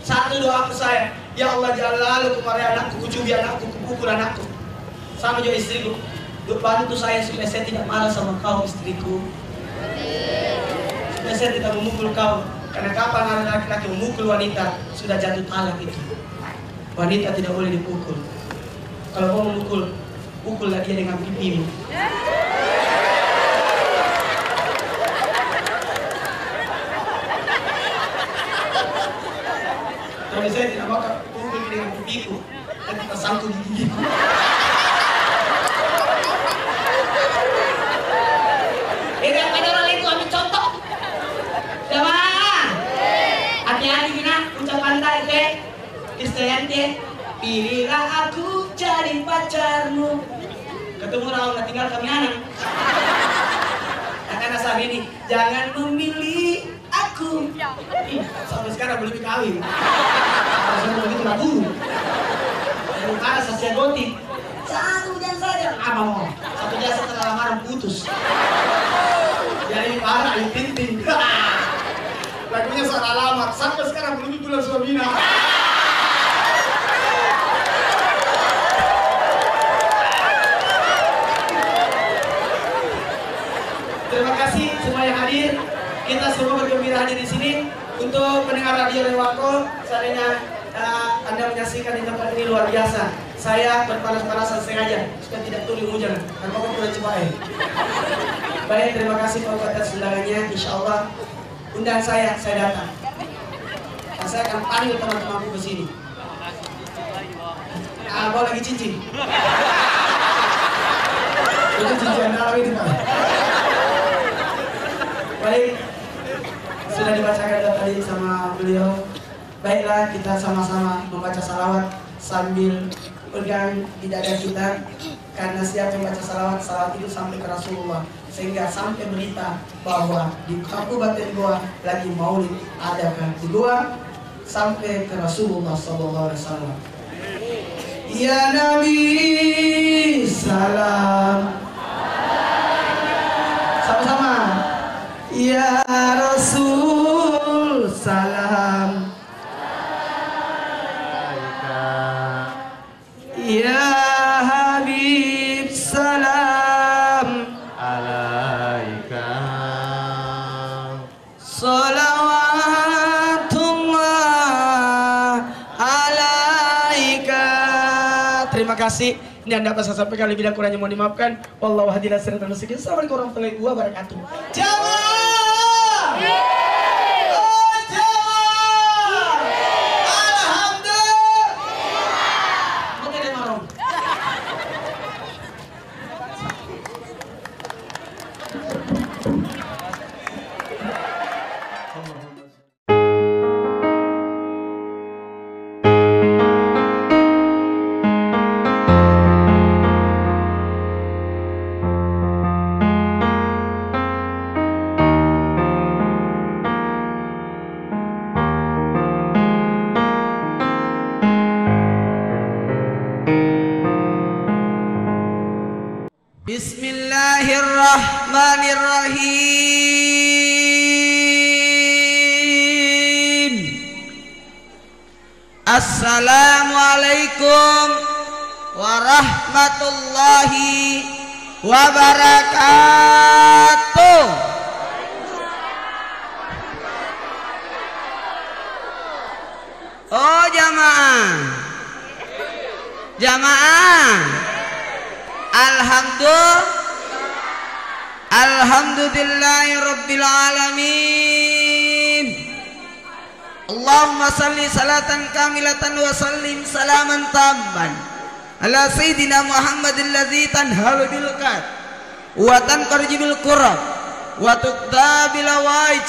Satu doa aku saya, ya Allah jangan lalu kemarin anakku, kucubi anakku, kupukul anakku. Sama juga istriku, bantu saya supaya saya tidak marah sama kau istriku. Supaya saya tidak memukul kau. Karena kapan ada laki-laki memukul wanita, sudah jatuh talak itu. Wanita tidak boleh dipukul. Kalau mau memukul, pukullah dia dengan pipimu. Tapi saya tidak bakal pukul dengan pipiku, dan kita sangkut di gigiku. Ada orang lain itu ambil contoh. Jamaah, hati-hati gina, ucapan tadi. Istianti, pilihlah aku jadi pacarmu. Ketemu orang nggak tinggal kami anak. Akan asal ini, jangan memilih aku. Sampai sekarang belum dikawin. Saya begitu lagu. Dari mana sasia gotik? Satu jam saja, apa mau? Satu jam setelah lamaran putus. Jadi parah, ayo tinting. Lagunya soal alamat, sampai sekarang belum ditulis suaminya. Terima kasih semua yang hadir. Kita semua bergembira hadir di sini. Untuk pendengar radio Rewako, seandainya Anda menyaksikan di tempat ini luar biasa. Saya berpanas-panasan sengaja supaya tidak turun hujan. Karena Bapak sudah coba. Baik, terima kasih Bapak atas undangannya. Insya Allah undang saya datang. Dan saya akan panggil teman-temanku ke sini. Bawa lagi cincin. Itu cincin dalam itu Pak. Baik, sudah dibacakan tadi sama beliau. Baiklah, kita sama-sama membaca salawat sambil pegang di dada kita. Karena siapa yang baca salawat itu sampai ke Rasulullah. Sehingga sampai berita bahwa di Kabupaten Goa lagi maulid adakah di Goa, sampai ke Rasulullah SAW. Ya Nabi, salam. Sama-sama. Ya Rasul, salam. Ya Habib, salam. Alaika. Salawatullah alaika. Terima kasih. Ini Anda apa saya sampaikan, lebih dan kurangnya mohon dimaafkan. Wallahu hadirin siratan mustaqim. Assalamualaikum warahmatullahi wabarakatuh. Jamaah. Bismillahirrahmanirrahim. Assalamualaikum warahmatullahi wabarakatuh. Oh jamaah, alhamdulillahirabbil alamin. Allahumma salli salatan kamilatan wa sallim salaman tamman ala sayyidina Muhammadil ladzi tanhalu bil qad wa tanqarjibul qurab wa tuqdabil awaij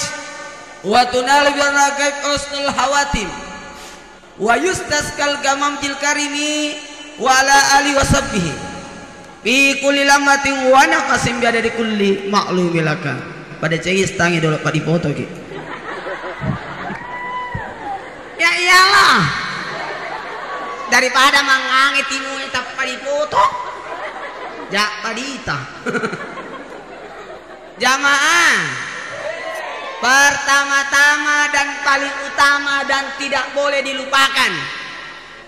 wa tunal bil raqaib ustul hawatim wa yustaskal gamam til karimi wa ala ali wa sahbihi fi kulli lamatin wa naqasim bi adadi kulli ma'lumilaka. Pada ceis tangi dulu pada foto ki. Ya iyalah, daripada mangange timu eta pada foto jak padita. Jamaah, pertama-tama dan paling utama dan tidak boleh dilupakan,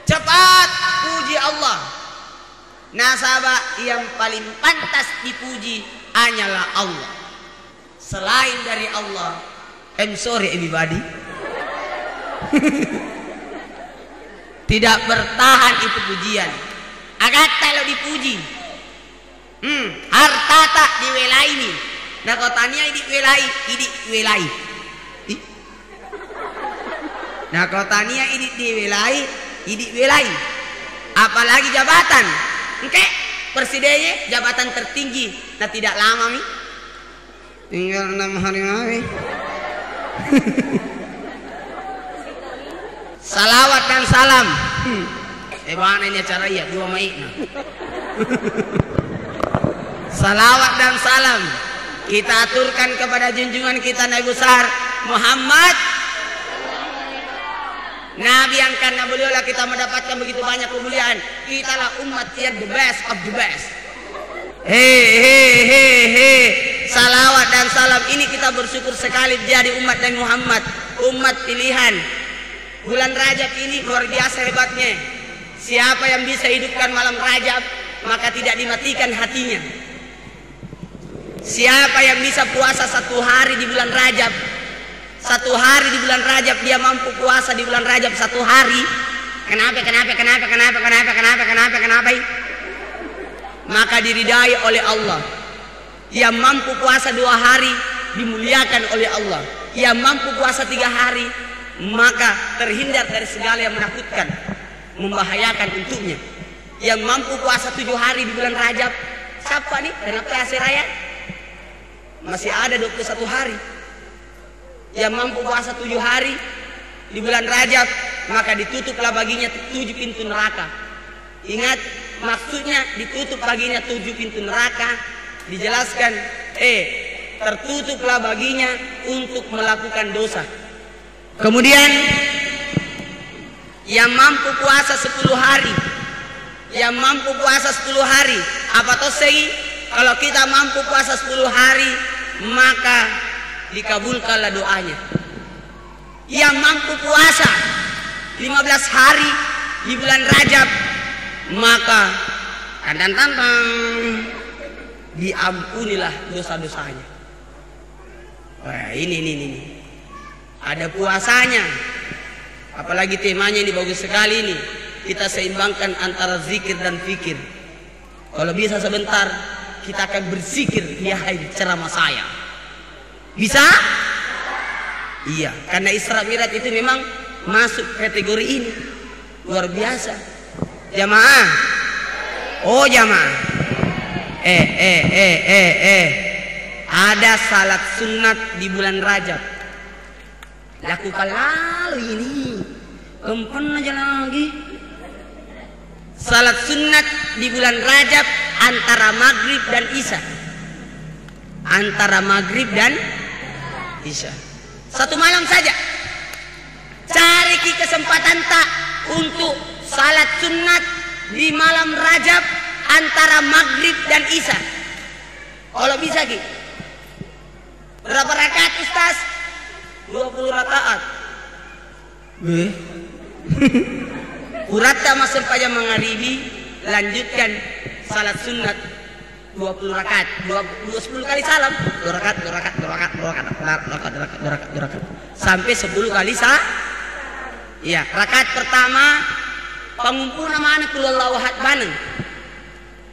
cepat puji Allah. Nasabah yang paling pantas dipuji hanyalah Allah. Selain dari Allah, I'm sorry everybody, tidak bertahan itu pujian. Agat kalau dipuji, harta tak diwelai ini. Nah kotanya ini welai. Nah kotanya ini diwelai. Apalagi jabatan, oke? Presidennya jabatan tertinggi. Nah tidak lama mi, tinggal 6 hari lagi. Salawat dan salam. Mana ini acara ya 2 Mei. Salawat dan salam kita aturkan kepada junjungan kita Nabi besar Muhammad, Nabi yang karena beliau lah kita mendapatkan begitu banyak kemuliaan. Kita lah umat yang the best of the best. Salawat dan salam ini kita bersyukur sekali jadi umat Nabi Muhammad, umat pilihan. Bulan Rajab ini luar biasa hebatnya. Siapa yang bisa hidupkan malam Rajab maka tidak dimatikan hatinya. Siapa yang bisa puasa 1 hari di bulan Rajab, 1 hari di bulan Rajab dia mampu puasa di bulan Rajab 1 hari. Kenapa? Maka diridai oleh Allah. Yang mampu puasa 2 hari dimuliakan oleh Allah. Yang mampu puasa 3 hari maka terhindar dari segala yang menakutkan, membahayakan untuknya. Yang mampu puasa 7 hari di bulan Rajab, siapa nih? Kenapa hasil raya? Masih ada 21 hari. Yang mampu puasa 7 hari di bulan Rajab maka ditutuplah baginya 7 pintu neraka. Ingat maksudnya ditutup baginya 7 pintu neraka. Dijelaskan tertutuplah baginya untuk melakukan dosa. Kemudian yang mampu puasa 10 hari, yang mampu puasa 10 hari, apa toh segi? Kalau kita mampu puasa 10 hari maka dikabulkanlah doanya. Yang mampu puasa 15 hari di bulan Rajab maka diampunilah dosa-dosanya. Wah, ini ada puasanya. Apalagi temanya ini bagus sekali ini. Kita seimbangkan antara zikir dan fikir. Kalau bisa sebentar kita akan berzikir di akhir ceramah saya. Bisa? Iya, karena Isra Mi'raj itu memang masuk kategori ini. Luar biasa. Jamaah. Oh jamaah. Ada salat sunat di bulan Rajab. Lakukan lalu ini. Kempen aja lagi. Salat sunat di bulan Rajab antara maghrib dan isya. Antara maghrib dan isya. 1 malam saja. Cari kesempatan tak untuk salat sunat di malam Rajab antara maghrib dan isya. Kalau bisa ki, Berapa rakaat Ustaz? 20 rakaat. Urata masuk pajam magharibi, lanjutkan salat sunat 20 rakaat, 10 kali salam, 2 rakaat, 2 rakaat, 2 rakaat, 2 rakaat, 2 rakaat, 2 rakaat, sampai 10 kali Iya, rakaat pertama pengumpul nama anak kulullahu ahad baneng.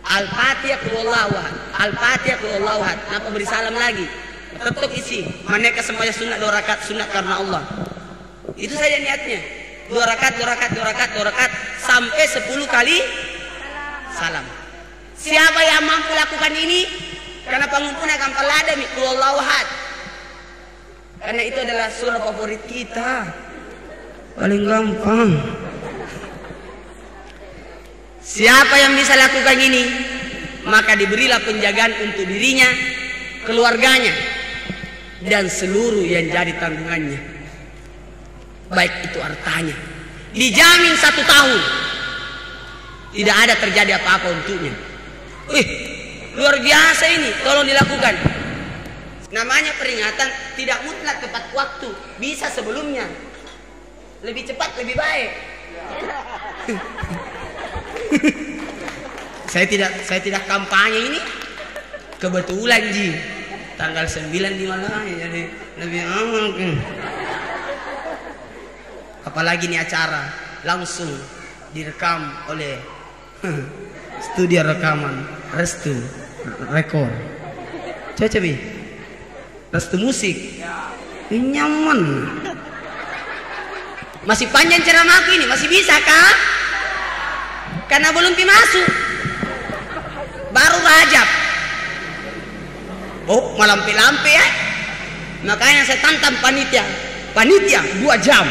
Al-Fatihah kulullahu ahad, Al-Fatihah kulullahu ahad. Napa beri salam lagi? Tetap isi. Maneka sembahyang sunat 2 rakaat sunat karena Allah. Itu saja niatnya. 2 rakaat, 2 rakaat, 2 rakaat, 2 rakaat sampai 10 kali salam. Siapa yang mampu lakukan ini? Karena pengumpulnya gampang lada mi kulullahu ahad. Karena itu adalah surah favorit kita. Paling gampang. Siapa yang bisa lakukan ini, maka diberilah penjagaan untuk dirinya, keluarganya, dan seluruh yang jadi tanggungannya. Baik itu hartanya. Dijamin 1 tahun tidak ada terjadi apa-apa untuknya. Luar biasa ini, tolong dilakukan. Namanya peringatan tidak mutlak tepat waktu, bisa sebelumnya. Lebih cepat lebih baik. Saya tidak kampanye ini. Kebetulan Ji, tanggal 9 di mana jadi lebih aman. Apalagi ini acara langsung direkam oleh studio rekaman Restu Rekor. Coba Bi. Restu musik. Nyaman. Masih panjang ceramahku ini, masih bisa kah? Karena belum masuk. Baru Rajab. Oh, malam lampe ya. Makanya saya tantang panitia. Panitia 2 jam.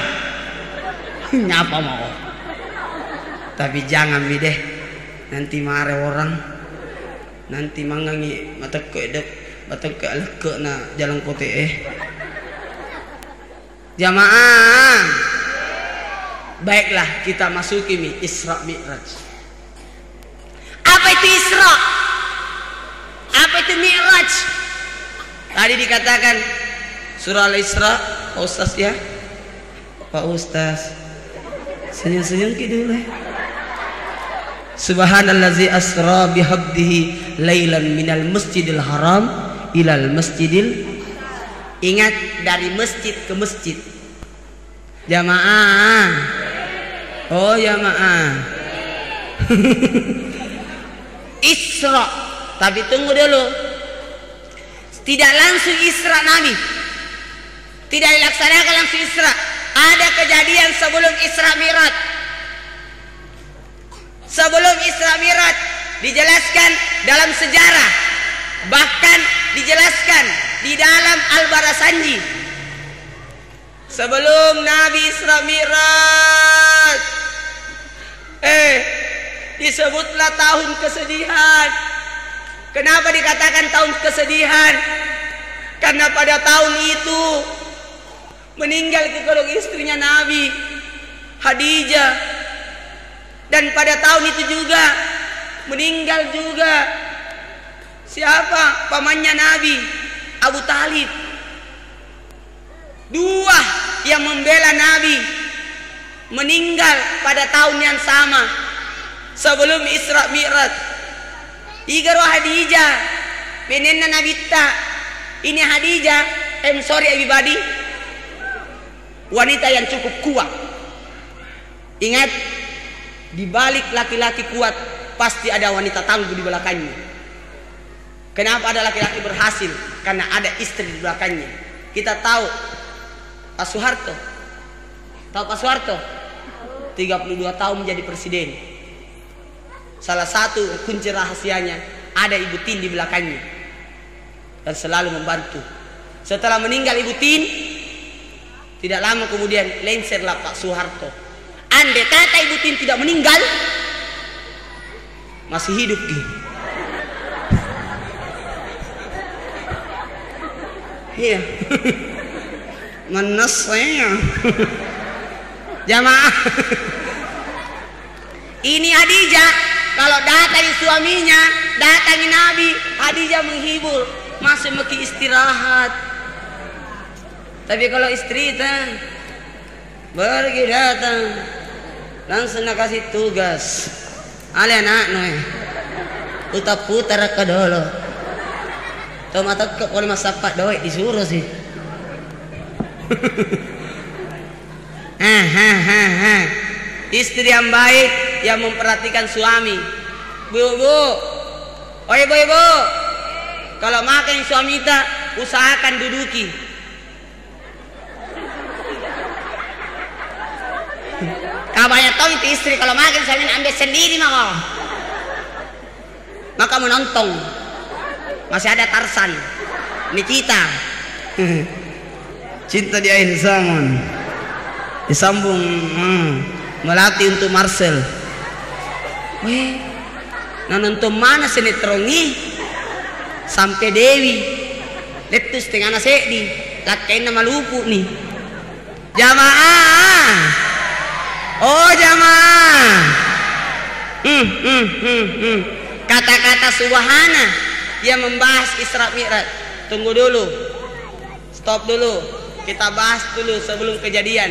Nyapa mau. Tapi jangan deh. Nanti marah orang. Nanti mangangi mata kedek, mata kelek na jalan kote Jamaah. Baiklah, kita masuki Isra Mi'raj. Apa itu Isra? Apa itu Mi'raj? Tadi dikatakan surah Al-Isra, Pak Ustaz ya. Pak Ustaz, senyum-senyum dulu. Subhanallazi asra bihabdihi lailan minal masjidil haram ilal masjidil. Ingat, dari masjid ke masjid. Jamaah. Oh jamaah. Isra. Tapi tunggu dulu. Tidak langsung Isra Nabi. Tidak dilaksanakan langsung Isra. Ada kejadian sebelum Isra Mi'raj. Sebelum Isra Mi'raj dijelaskan dalam sejarah. Bahkan dijelaskan di dalam Al-Barasanji. Sebelum Nabi Isra Mi'raj, disebutlah tahun kesedihan. Kenapa dikatakan tahun kesedihan? Karena pada tahun itu meninggal kedua istrinya Nabi, Khadijah. Dan pada tahun itu juga meninggal juga siapa? Pamannya Nabi, Abu Talib. 2 yang membela Nabi meninggal pada tahun yang sama sebelum Isra Mi'raj. Igaro Khadijah penenna Nabi ta. Ini Khadijah, sorry everybody, wanita yang cukup kuat. Ingat, di balik laki-laki kuat pasti ada wanita tangguh di belakangnya. Kenapa ada laki-laki berhasil? Karena ada istri di belakangnya. Kita tahu Pak Soeharto. Tahu Pak Soeharto? 32 tahun menjadi presiden. Salah satu kunci rahasianya ada Ibu Tin di belakangnya dan selalu membantu. Setelah meninggal Ibu Tin, tidak lama kemudian lengserlah Pak Soeharto. Andai kata Ibu Tin tidak meninggal, masih hidup dia. Iya. Menasnya. Jamaah. Ini Khadijah, kalau datangi suaminya, datangi Nabi, Khadijah menghibur, masih mesti istirahat. Tapi kalau istri itu pergi datang langsung nak kasih tugas. Ale anak noe. Putar ke dulu. Tuh mata ke kalau masapat doy disuruh sih. Istri yang baik yang memperhatikan suami. Bu, oh ibu, kalau makan suami tak usahakan duduki. Kabarnya tahu itu istri kalau makan suami ambil sendiri maka menonton. Masih ada Tarsan, Nikita. Cinta di akhir zaman disambung melatih untuk Marcel. Weh, nonton mana sinetron ini sampai Dewi letus tengah nasedi lakain nama lupu nih jamaah. Oh jamaah, kata-kata subhana yang membahas Isra Mi'raj. Tunggu dulu, stop dulu, kita bahas dulu sebelum kejadian.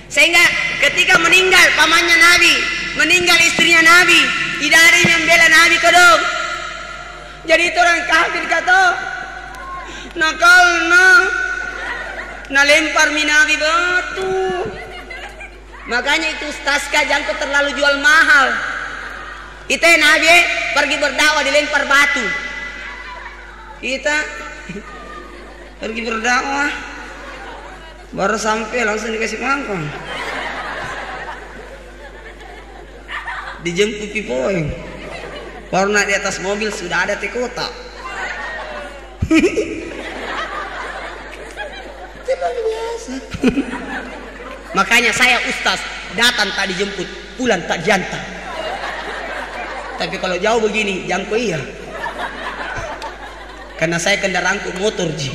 Sehingga ketika meninggal pamannya Nabi, meninggal istrinya Nabi, tidak ada yang membela Nabi kodok. Jadi itu orang kafir kata nakal na lempar Nabi batu. Makanya itu Staska jangan terlalu jual mahal. Itu Nabi pergi berdakwah dilempar batu. Kita pergi berdakwah baru sampai langsung dikasih mangkok. Dijemput pipoing. Baru naik di atas mobil sudah ada tekota. Terlalu biasa. Makanya saya ustaz datang tak dijemput, pulang tak jantan. Tapi kalau jauh begini jangkau iya. Karena saya kendaraanku motor ji.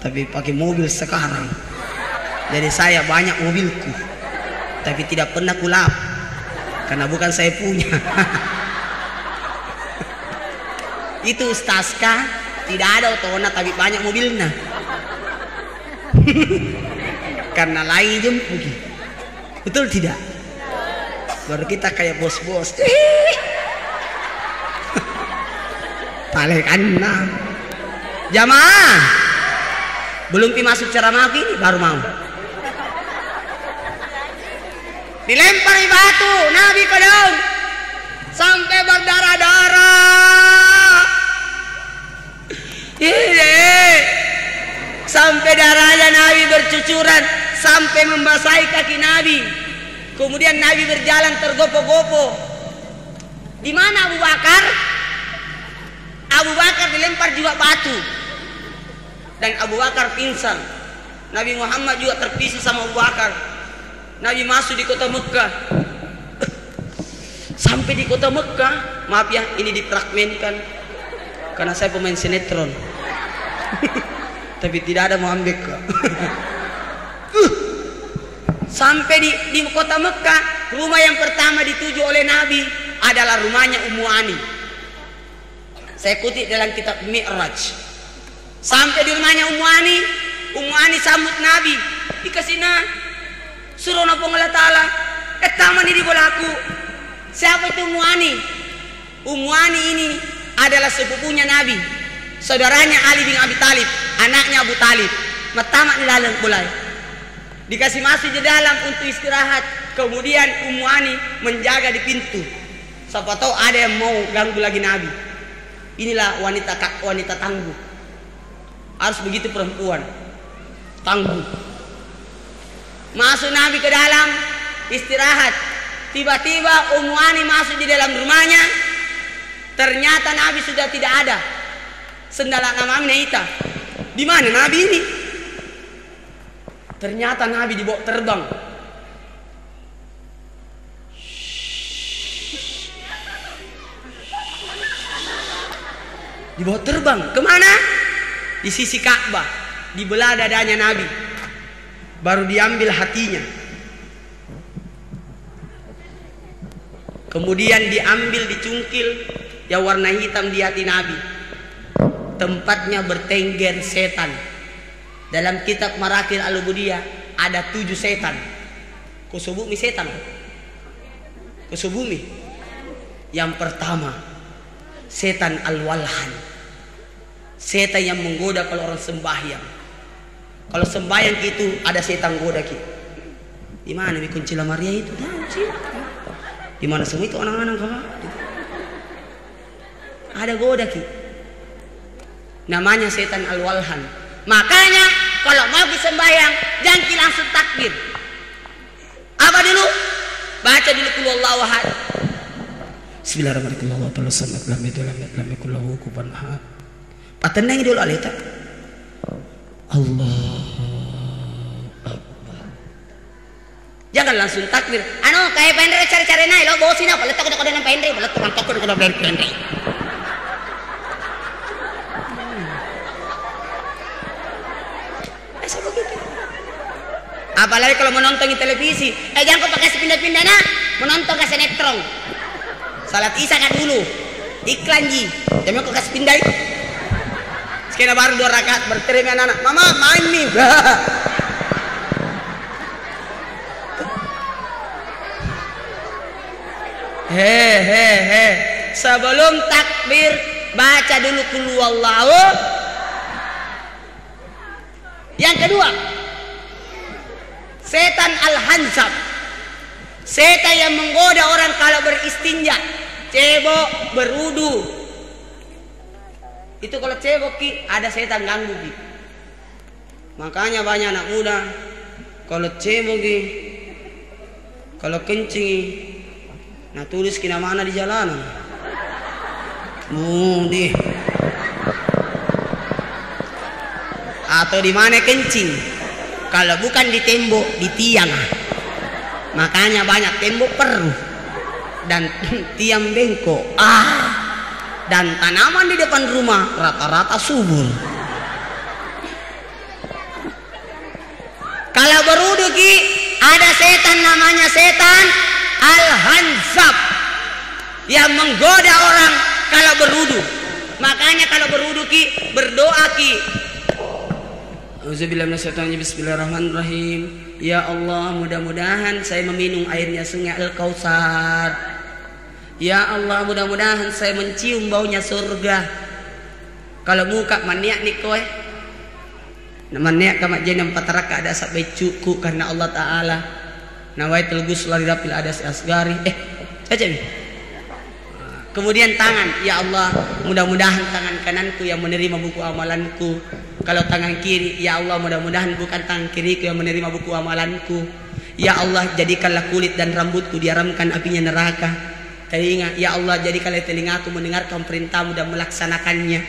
Tapi pakai mobil sekarang. Jadi saya banyak mobilku. Tapi tidak pernah kulap. Karena bukan saya punya. Itu Staska tidak ada otona tapi banyak mobilnya. Karena lain jemput. Betul tidak? Baru kita kayak bos-bos. Balik anak. Jamaah. Belum pi masuk ceramah ini baru mau. Dilempar batu Nabi kodong sampai berdarah-darah. Sampai darahnya Nabi bercucuran sampai membasahi kaki Nabi. Kemudian Nabi berjalan tergopoh-gopoh. Di mana Abu Bakar? Abu Bakar dilempar juga batu. Dan Abu Bakar pingsan. Nabi Muhammad juga terpisah sama Abu Bakar. Nabi masuk di kota Mekah. Sampai di kota Mekah, maaf ya ini difragmenkan karena saya pemain sinetron. Tapi tidak ada mau ambil kok. Sampai di kota Mekah, rumah yang pertama dituju oleh Nabi adalah rumahnya Ummu Ani. Saya kutip dalam kitab Mi'raj. Sampai di rumahnya Ummu Ani sambut Nabi. Dikasih suruh napa Allah Ta'ala. Taman di bolaku. Siapa itu Ummu Ani? Ummu Ani ini adalah sepupunya Nabi. Saudaranya Ali bin Abi Thalib, anaknya Abu Talib. Matamak di dalam mulai. Dikasih masuk di dalam untuk istirahat. Kemudian Ummu Ani menjaga di pintu. Siapa tahu ada yang mau ganggu lagi Nabi. Inilah wanita tangguh. Harus begitu perempuan. Tangguh. Masuk Nabi ke dalam istirahat. Tiba-tiba Ummu Ani masuk di dalam rumahnya. Ternyata Nabi sudah tidak ada. Sendala nama Aminah. Di mana Nabi ini? Ternyata Nabi dibawa terbang. Dibawa terbang kemana? Di sisi Ka'bah, dibelah dadanya Nabi. Baru diambil hatinya. Kemudian diambil, dicungkil yang warna hitam di hati Nabi. Tempatnya bertengger setan. Dalam kitab Marakil Al-Ubudiyah ada 7 setan. Kusubumi setan. Kusubumi. Yang pertama, setan al-walhan. Setan yang menggoda kalau orang sembahyang. Kalau sembahyang itu ada setan goda ki. Di mana mi kunci Maria itu? Di mana semua itu anak-anak kamu? Ada goda ki. Namanya setan al-walhan. Makanya kalau mau sembahyang jangan langsung takbir. Apa dulu? Baca dulu qul huwallahu ahad. Bismillahirrahmanirrahim. Patenang dulu alita. Allah. Jangan langsung takbir. Anu kayak pendek cari-cari naik lo bawa sini apa letak kode nang pendek, letak kode pendek. Apalagi kalau menonton di televisi, jangan kau pakai sepindah-pindah nah, menonton ke sinetron. Salat Isya kan dulu, iklan ji, jangan kau kasih pindah. Sekian baru 2 rakaat berterima anak, mama main nih. Sebelum takbir baca dulu qul huwallahu. Yang kedua, setan al-hansab. Setan yang menggoda orang kalau beristinja, cebok, berudu. Itu kalau cebok ki ada setan ganggu ki. Makanya banyak anak muda kalau cebok ki, kalau kencing nah tulis kina mana di jalanan. Di atau di mana kencing. Kalau bukan di tembok, di tiang. Makanya banyak tembok perlu dan tiang bengkok. Dan tanaman di depan rumah rata-rata subur. Kalau berudu ki ada setan namanya setan al-hansab yang menggoda orang kalau berudu. Makanya kalau berudu ki berdoa ki. Bismillahirrahmanirrahim. Ya Allah, mudah-mudahan saya meminum airnya sungai Al-Kautsar. Ya Allah, mudah-mudahan saya mencium baunya surga. Kalau muka maniak nih kowe. Maniak kamak jenam pataraka ada sampai cukup karena Allah Ta'ala. Nawaitul ghusl li rabbil adas asgari. Caca nih. Kemudian tangan, ya Allah, mudah-mudahan tangan kananku yang menerima buku amalanku. Kalau tangan kiri, ya Allah, mudah-mudahan bukan tangan kiriku yang menerima buku amalanku. Ya Allah, jadikanlah kulit dan rambutku diharamkan apinya neraka. Telinga, ya Allah, jadikanlah telingaku mendengarkan perintahmu dan melaksanakannya.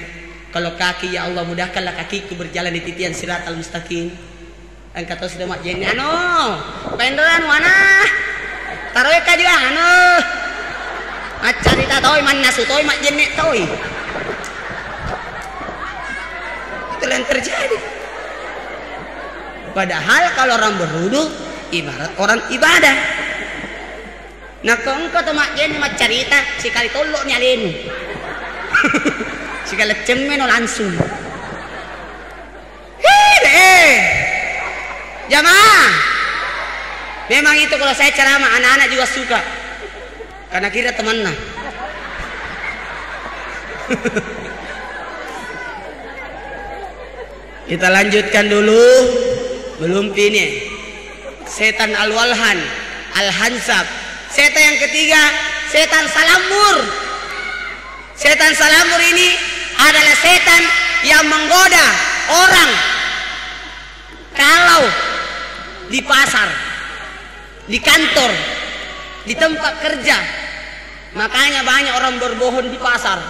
Kalau kaki, ya Allah, mudahkanlah kakiku berjalan di titian siratal mustaqim. Dan kata sudah mak jenny, penderan mana? Taruh ka juga, Acarita toy mana sutoy mak jenny toy. Itu yang terjadi. Padahal kalau orang berwudu ibarat orang ibadah. Nah kau engkau tuh mak jenny mak carita sekali tolok nyalenu. Sekali cemen langsung. Jamaah, memang itu kalau saya ceramah anak-anak juga suka karena kira temannya. Kita lanjutkan dulu, belum ini. Setan al-walhan, al-hansab. Setan yang ketiga, setan salamur. Setan salamur ini adalah setan yang menggoda orang kalau di pasar, di kantor, di tempat kerja. Makanya banyak orang berbohong di pasar.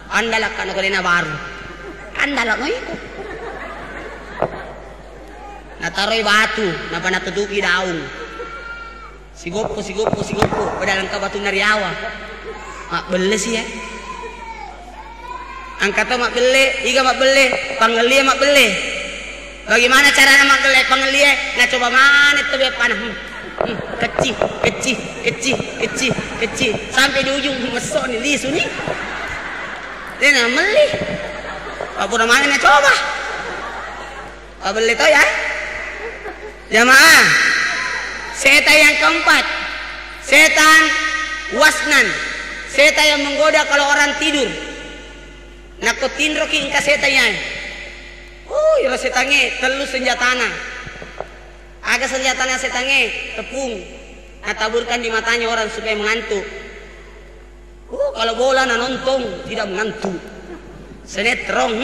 Andalak kan kalina baru. Andalak no itu. Nataroi batu, napa natutuki daun. Sigopo, padahal ka batu nariawa. Mak beli sih ya. Angkata mak beli, iga mak beli, panggeli mak beli. Bagaimana cara mak beli panggeli? Nah coba mana itu be panah. Kecil sampai di ujung mesok nih lisu nih. Dia nak beli. Apa namanya coba? Boleh tahu ya? Jamaah. Setan yang keempat, setan wasnan. Setan yang menggoda kalau orang tidur. Nakutin roki ingka setannya. Ya setange telu senjatana. Agak senjatanya setange tepung. Taburkan di matanya orang supaya mengantuk. Kalau bola nonton tidak mengantuk. Sinetron.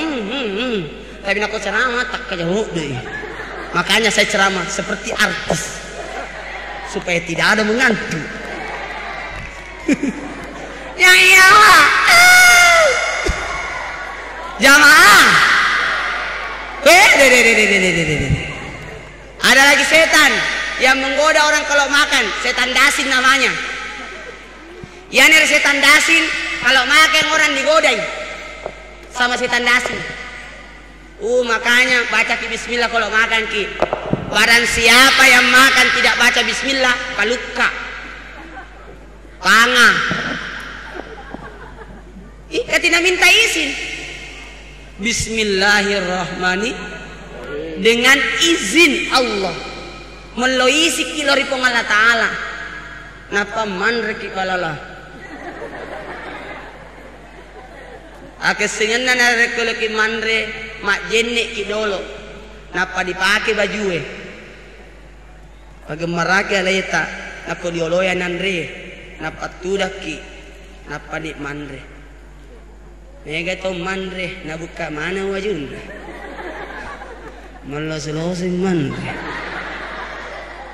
Tapi nak ceramah tak kejauh deh. Makanya saya ceramah seperti artis supaya tidak ada mengantuk. Ya iyalah. Jamaah. Ada lagi setan yang menggoda orang kalau makan, setan dasin namanya. Ya nih setan dasin kalau makan orang digodai sama setan dasin. Makanya baca ki bismillah kalau makan ki. Barang siapa yang makan tidak baca bismillah, paluka, panga. Tidak minta izin. Bismillahirrahmanirrahim. Dengan izin Allah. Meloisi kilori pong Allah Ta'ala. Napa manre ki kalala. Akesengan na narekole ki manre mak jenne ki dolo. Napa dipakai bajue. Pagemarake aleta nako dioloya nanre. Napa tudak ki. Napa di manre. Mega to manre nabuka mana wajunda. Malos-losin manre.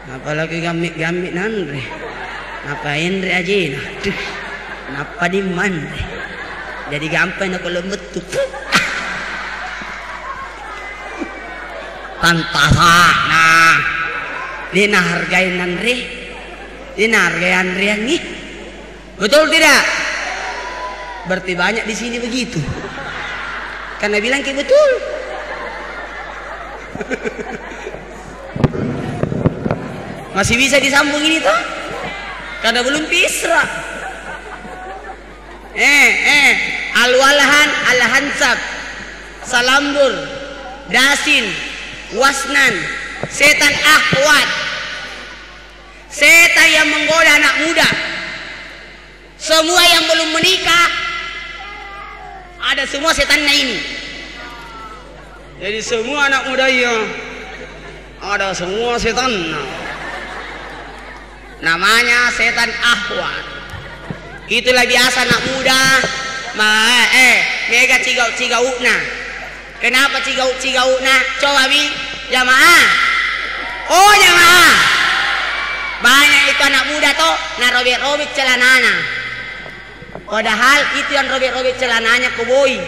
Apalagi gamit-gamit nanre. Napa Henry ajena. Napa di manre. Jadi gampang nak lembut tu. Tantasa. Nah, dia hargain nanre. Dia hargain nanre yang ni. Betul tidak? Berarti banyak di sini begitu. Karena bilang kayak betul. Masih bisa disambung ini toh? Karena belum pisra. Al-walahan al-hansab, salambur, dasin, wasnan, setan ahwat, setan yang menggoda anak muda, semua yang belum menikah, ada semua setannya ini. Jadi semua anak muda yang ada semua setan. Namanya setan ahwat. Itulah biasa anak muda. Mega cigau-cigauna. Kenapa cigau-cigauna? Coba bi, jamaah. Oh jamaah. Banyak itu anak muda toh, nah robek-robek celananya. Padahal itu yang robek-robek celananya koboi.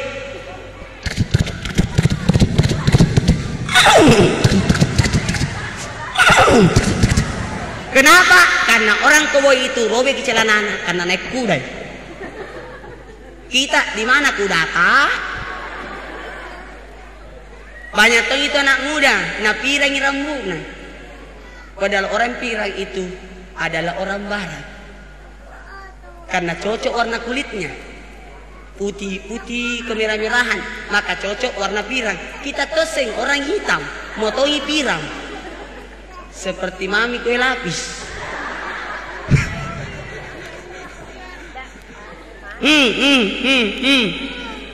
Kenapa? Karena orang koboi itu robek celananya karena naik kuda. Kita di mana kuda kah? Banyak tuh itu anak muda, nah pirangi rambutnya. Padahal orang pirang itu adalah orang barat. Karena cocok warna kulitnya. Putih-putih kemerah-merahan, maka cocok warna pirang. Kita teseng orang hitam, motoi pirang. Seperti mami kue lapis.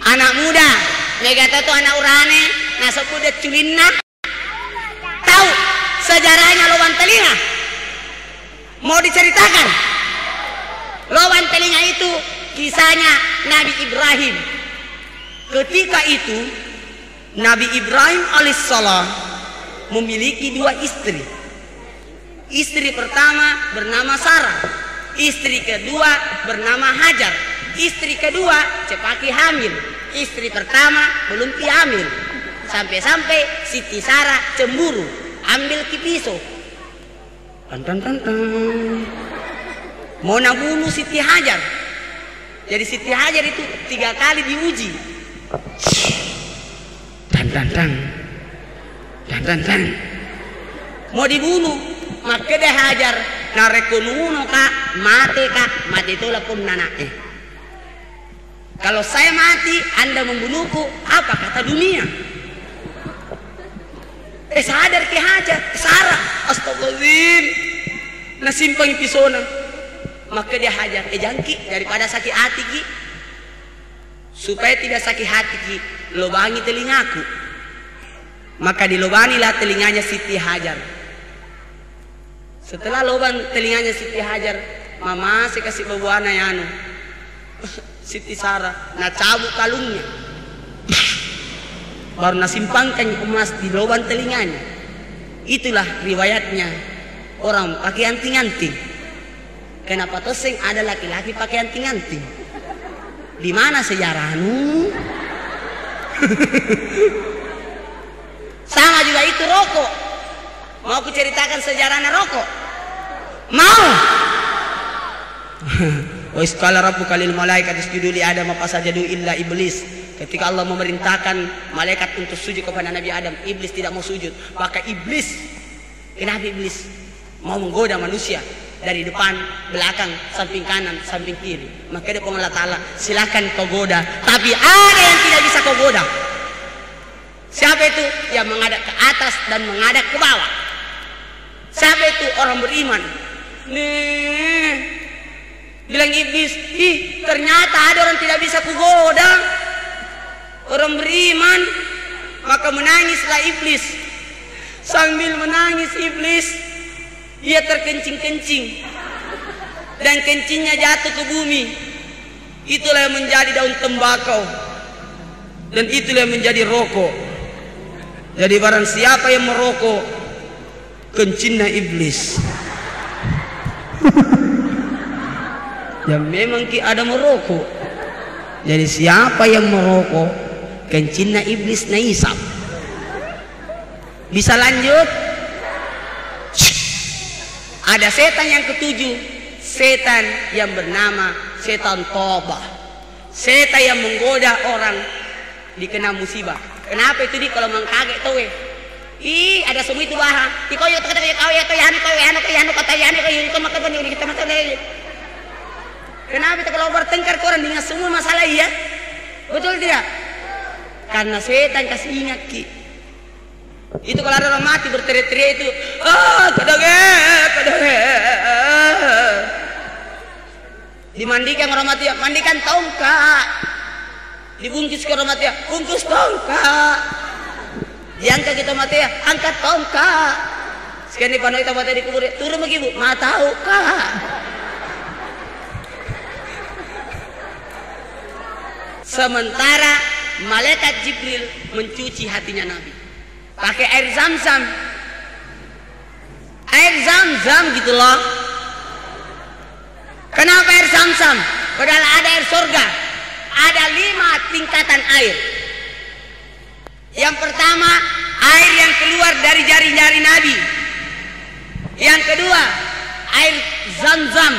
Anak muda, megata tuh anak urane, nasab udah culinna. Tahu sejarahnya loban telinga? Mau diceritakan? Loban telinga itu kisahnya Nabi Ibrahim. Ketika itu Nabi Ibrahim alaihissalam memiliki dua istri. Istri pertama bernama Sarah, istri kedua bernama Hajar, istri kedua cepaki hamil, istri pertama belum hamil. Sampai-sampai Siti Sarah cemburu, ambil pisau. Mau nabunuh Siti Hajar. Jadi Siti Hajar itu 3 kali diuji. Mau dibunuh, maka dia Hajar narekonuno kak, mati itu lakum nanake. Kalau saya mati, Anda membunuhku, apa kata dunia? Siti Hajar, Sarah, astagfirullahaladzim. Nah simpang pisona. Maka dia hajar, jangki daripada sakit hati ki. Supaya tidak sakit hati ki, lobangi telingaku. Maka dilobanilah telinganya Siti Hajar. Setelah lubang telinganya Siti Hajar, mama saya kasih babuana yanu Siti Sarah, nah cabut kalungnya. Baru nasimpangkan emas di lubang telinganya. Itulah riwayatnya orang pakai anting-anting. Kenapa toseng ada laki-laki pakai anting-anting? Di mana sejarahmu? Sama juga itu rokok. Mau ku ceritakan sejarahnya rokok? Mau? Wa isqala rabbuka lil malaikati isjudu li Adam fasajadu illa iblis. Ketika Allah memerintahkan malaikat untuk sujud kepada Nabi Adam, iblis tidak mau sujud. Maka iblis, kenapa iblis mau menggoda manusia dari depan, belakang, samping kanan, samping kiri? Maka dia Allah Ta'ala, silakan kau goda, tapi ada yang tidak bisa kau goda. Siapa itu? Yang menghadap ke atas dan menghadap ke bawah. Siapa itu? Orang beriman. Nih, bilang iblis, ih ternyata ada orang tidak bisa kugoda. Orang beriman. Maka menangislah iblis. Sambil menangis iblis, ia terkencing-kencing dan kencingnya jatuh ke bumi. Itulah yang menjadi daun tembakau dan itulah yang menjadi rokok. Jadi barang siapa yang merokok, kencingnya iblis. Ya memang ki ada merokok. Jadi siapa yang merokok, kencingnya iblis na isap. Bisa lanjut? Ada setan yang ketujuh, setan yang bernama setan tobah. Setan yang menggoda orang dikena musibah. Kenapa itu di kalau mengkaget tuh? Ih, ada semua itu bahang. Di koyo kata kau ya kata yani itu maka benih kita mata lagi. Kenapa itu kalau bertengkar koran dengan semua masalah ya? Betul tidak? Karena setan kasih ingat ki. Itu kalau ada orang mati berteriak-teriak itu, kadage. Dimandikan orang mati, mandikan tongkat. Dibungkus ke orang mati, bungkus tongkat. Diangkat kita mati, angkat tongkat. Sekian di panau kita mati dikubur, turun begitu, ma tahu kak. Sementara malaikat Jibril mencuci hatinya Nabi pakai air zam-zam. Air zam-zam gitu loh. Kenapa air zam-zam? Padahal ada air surga. Ada 5 tingkatan air. Yang pertama, air yang keluar dari jari-jari Nabi. Yang kedua, air zam-zam.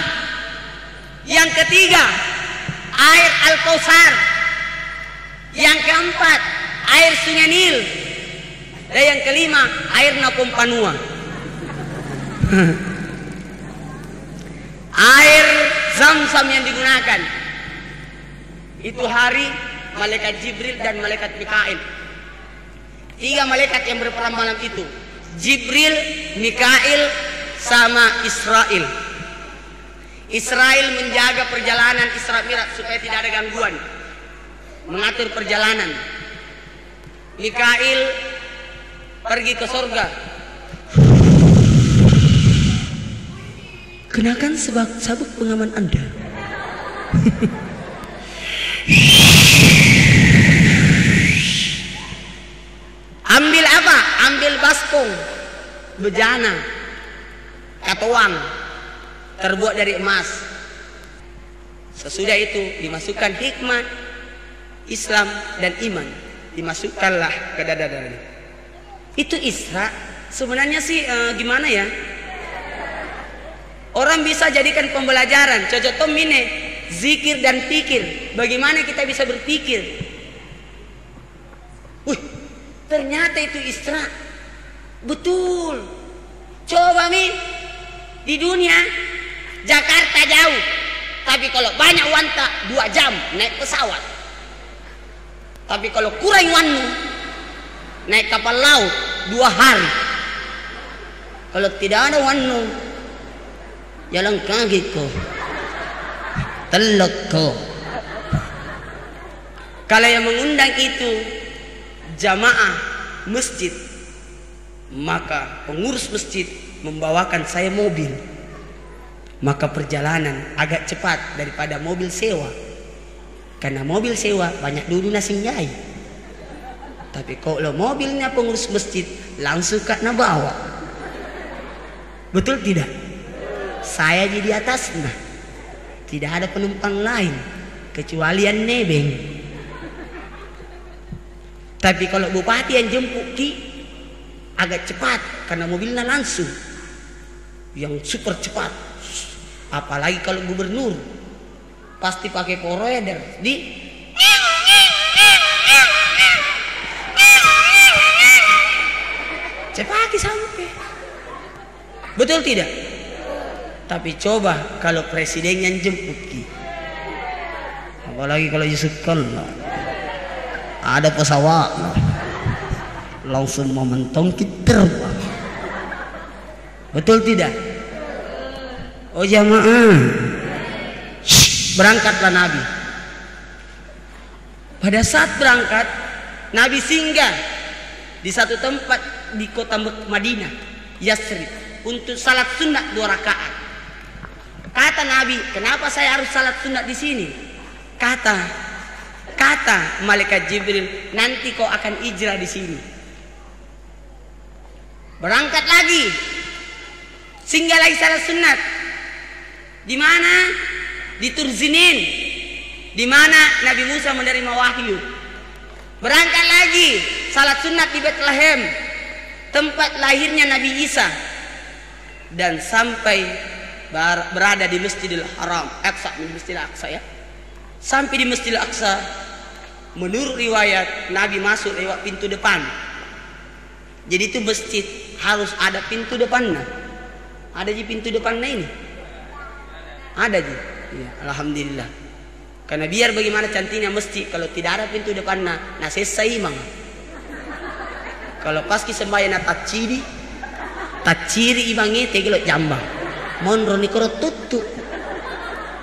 Yang ketiga, air Al-Kausar. Yang keempat, air Sungai Nil. Dan yang kelima, air Napompanua. Air zam-zam yang digunakan itu hari malaikat Jibril dan malaikat Mikail. 3 malaikat yang berperan malam itu, Jibril, Mikail, sama Israel. Israel menjaga perjalanan Isra Mi'raj supaya tidak ada gangguan, mengatur perjalanan. Mikail pergi ke surga. Kenakan sabuk pengaman Anda. Ambil apa? Ambil baskom, bejana, katoang, terbuat dari emas. Sesudah itu dimasukkan hikmah, Islam dan iman. Dimasukkanlah ke dada-dada. Itu Isra. Sebenarnya sih gimana ya? Orang bisa jadikan pembelajaran. Cocok tomine, zikir dan pikir. Bagaimana kita bisa berpikir? Wih, ternyata itu Isra. Betul. Coba Mi, di dunia Jakarta jauh, tapi kalau banyak wanta 2 jam naik pesawat. Tapi kalau kurang wanmu naik kapal laut 2 hari. Kalau tidak ada wanu, jalan kaki kau, telok kau. Kalau yang mengundang itu jamaah masjid, maka pengurus masjid membawakan saya mobil, maka perjalanan agak cepat daripada mobil sewa. Karena mobil sewa banyak dulu nasi nyai. Tapi kalau mobilnya pengurus masjid langsung karena bawa. Betul tidak? Saya jadi atasnya. Tidak ada penumpang lain kecuali yang nebeng. Tapi kalau bupati yang jemput Ki agak cepat karena mobilnya langsung. Yang super cepat. Apalagi kalau gubernur pasti pakai poroeder di cepat sampai. Betul tidak? Tapi coba kalau presiden yang jemput Ki, apalagi kalau Yusuf Kalla ada pesawat langsung momentong kita. Betul tidak? Oh jamaah, berangkatlah Nabi. Pada saat berangkat, Nabi singgah di satu tempat di kota Madinah, Yasrib, untuk salat sunat 2 rakaat. Kata Nabi, kenapa saya harus salat sunat di sini? Kata malaikat Jibril, nanti kau akan hijrah di sini. Berangkat lagi, singgah lagi salat sunat. Di mana? Di Turzinin, di mana Nabi Musa menerima wahyu. Berangkat lagi, salat sunat di Bethlehem, tempat lahirnya Nabi Isa, dan sampai berada di Masjidil Haram, Masjidil Aqsa ya. Sampai di Masjidil Aqsa, menurut riwayat Nabi masuk lewat pintu depan. Jadi itu masjid harus ada pintu depannya. Ada di pintu depannya ini? Ada ji. Ya, alhamdulillah. Karena biar bagaimana cantiknya masjid kalau tidak ada pintu depannya, nah selesai mang. Kalau pas sembahyang taciri ibangi tegelo jambang. Monro ni koro tutu.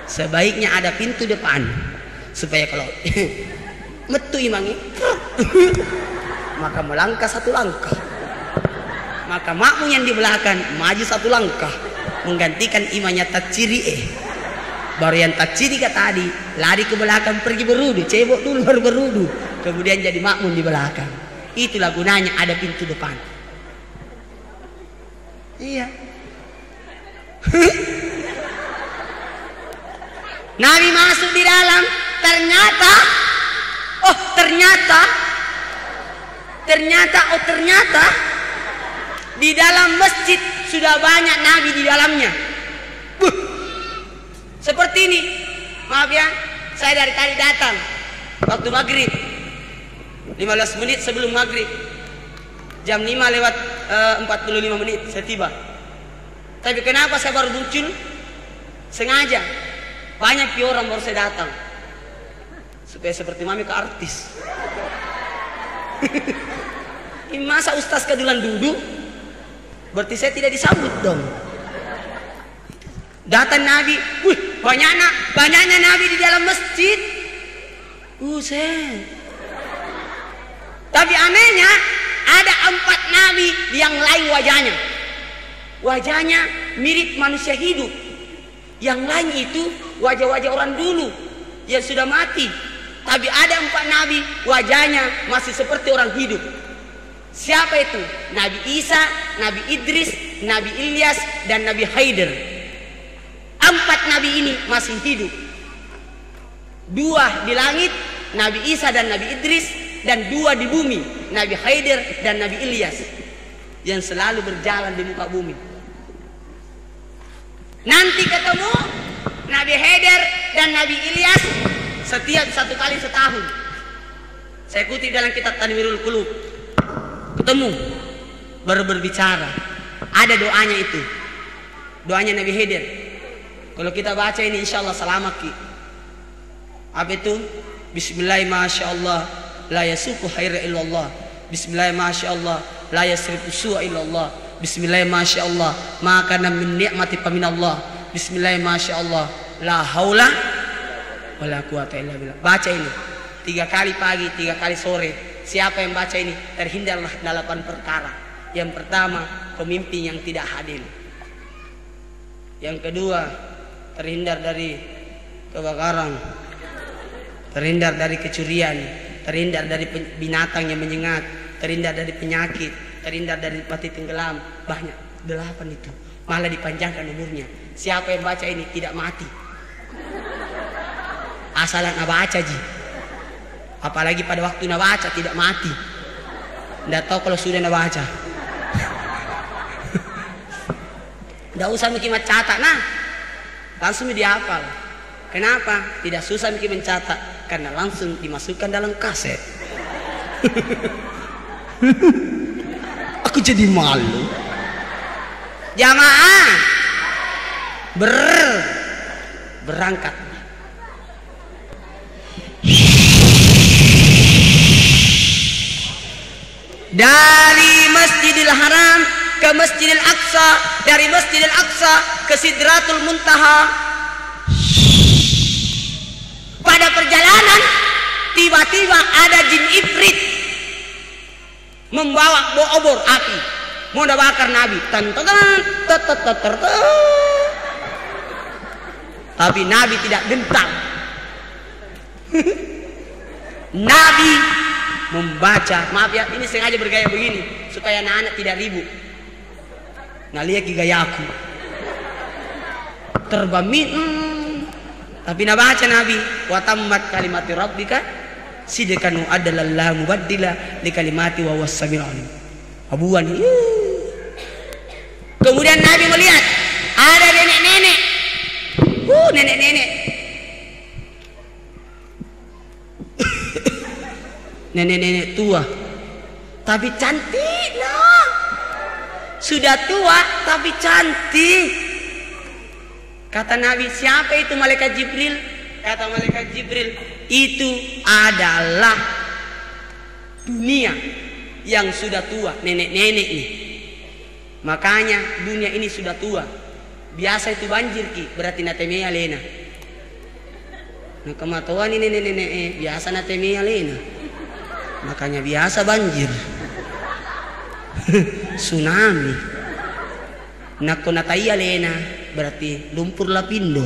Sebaiknya ada pintu depan supaya kalau metu imangi maka melangkah 1 langkah. Maka makmum yang di belakang maju 1 langkah menggantikan imannya taciri baru yang taciri tadi lari ke belakang pergi berudu, cebok dulu baru berudu, kemudian jadi makmum di belakang. Itulah gunanya ada pintu depan. Iya. Nabi masuk di dalam, ternyata di dalam masjid sudah banyak Nabi di dalamnya. Seperti ini. Maaf ya, saya dari tadi datang waktu maghrib 15 menit sebelum maghrib, jam 5 lewat 45 menit saya tiba. Tapi kenapa saya baru muncul? Sengaja banyak orang baru saya datang supaya seperti mami ke artis. Masa ustaz kedulan duduk berarti saya tidak disambut dong. Datang Nabi, banyaknya Nabi di dalam masjid. Tapi anehnya ada 4 Nabi yang lain wajahnya mirip manusia hidup. Yang lain itu wajah-wajah orang dulu yang sudah mati. Tapi ada 4 Nabi wajahnya masih seperti orang hidup. Siapa itu? Nabi Isa, Nabi Idris, Nabi Ilyas, dan Nabi Haider. 4 Nabi ini masih hidup. 2 di langit, Nabi Isa dan Nabi Idris, dan 2 di bumi, Nabi Haider dan Nabi Ilyas, yang selalu berjalan di muka bumi. Nanti ketemu Nabi Haider dan Nabi Ilyas setiap 1 kali setahun. Saya kutip dalam kitab Tanwirul Qulub. Ketemu baru berbicara. Ada doanya itu. Doanya Nabi Haider. Kalau kita baca ini insyaallah selamat Ki. Apa itu? Bismillah masyaallah la yasuku khaira illallah. Bismillah masyaallah la yasrifu su'a illallah. Bismillah masya Allah, maka min nikmati paminallah. Bismillah masya Allah, la haula wala quwata illa billah. Baca ini 3 kali pagi, 3 kali sore. Siapa yang baca ini terhindarlah 8 perkara. Yang pertama, pemimpin yang tidak adil. Yang kedua, terhindar dari kebakaran, terhindar dari kecurian, terhindar dari binatang yang menyengat, terhindar dari penyakit, terhindar dari mati tenggelam. Banyak, 8 itu. Malah dipanjangkan umurnya. Siapa yang baca ini tidak mati. Asalan baca ji. Apalagi pada waktu baca tidak mati. Nggak tahu kalau sudah baca. Nggak usah mikir mencatat, nah langsung dihafal. Kenapa? Tidak susah mikir mencatat, karena langsung dimasukkan dalam kaset. Aku jadi malu. Jamaah berangkat. Dari Masjidil Haram ke Masjidil Aqsa, dari Masjidil Aqsa ke Sidratul Muntaha. Pada perjalanan tiba-tiba ada jin ifrit membawa obor api mau bakar Nabi. Tapi Nabi tidak gentar. Nabi membaca, maaf ya, ini sengaja bergaya begini supaya anak-anak tidak ribut. Nah lihat gaya aku terbamin, tapi baca Nabi wa tammat kalimati rabbika sidqan adalah mubaddila li kalimati wa wassami'ul alim. Abuan. Kemudian Nabi melihat ada nenek-nenek. Nenek-nenek. Nenek-nenek tua tapi cantik nah. Sudah tua tapi cantik. Kata Nabi, siapa itu malaikat Jibril? Kata malaikat Jibril, itu adalah dunia yang sudah tua, nenek-nenek nih. Makanya dunia ini sudah tua. Biasa itu banjir ki, berarti natemea lena. Nah kematuan ini nenek-nenek biasa natemea lena. Makanya biasa banjir. Tsunami. Nako nataya lena berarti lumpur lapindo.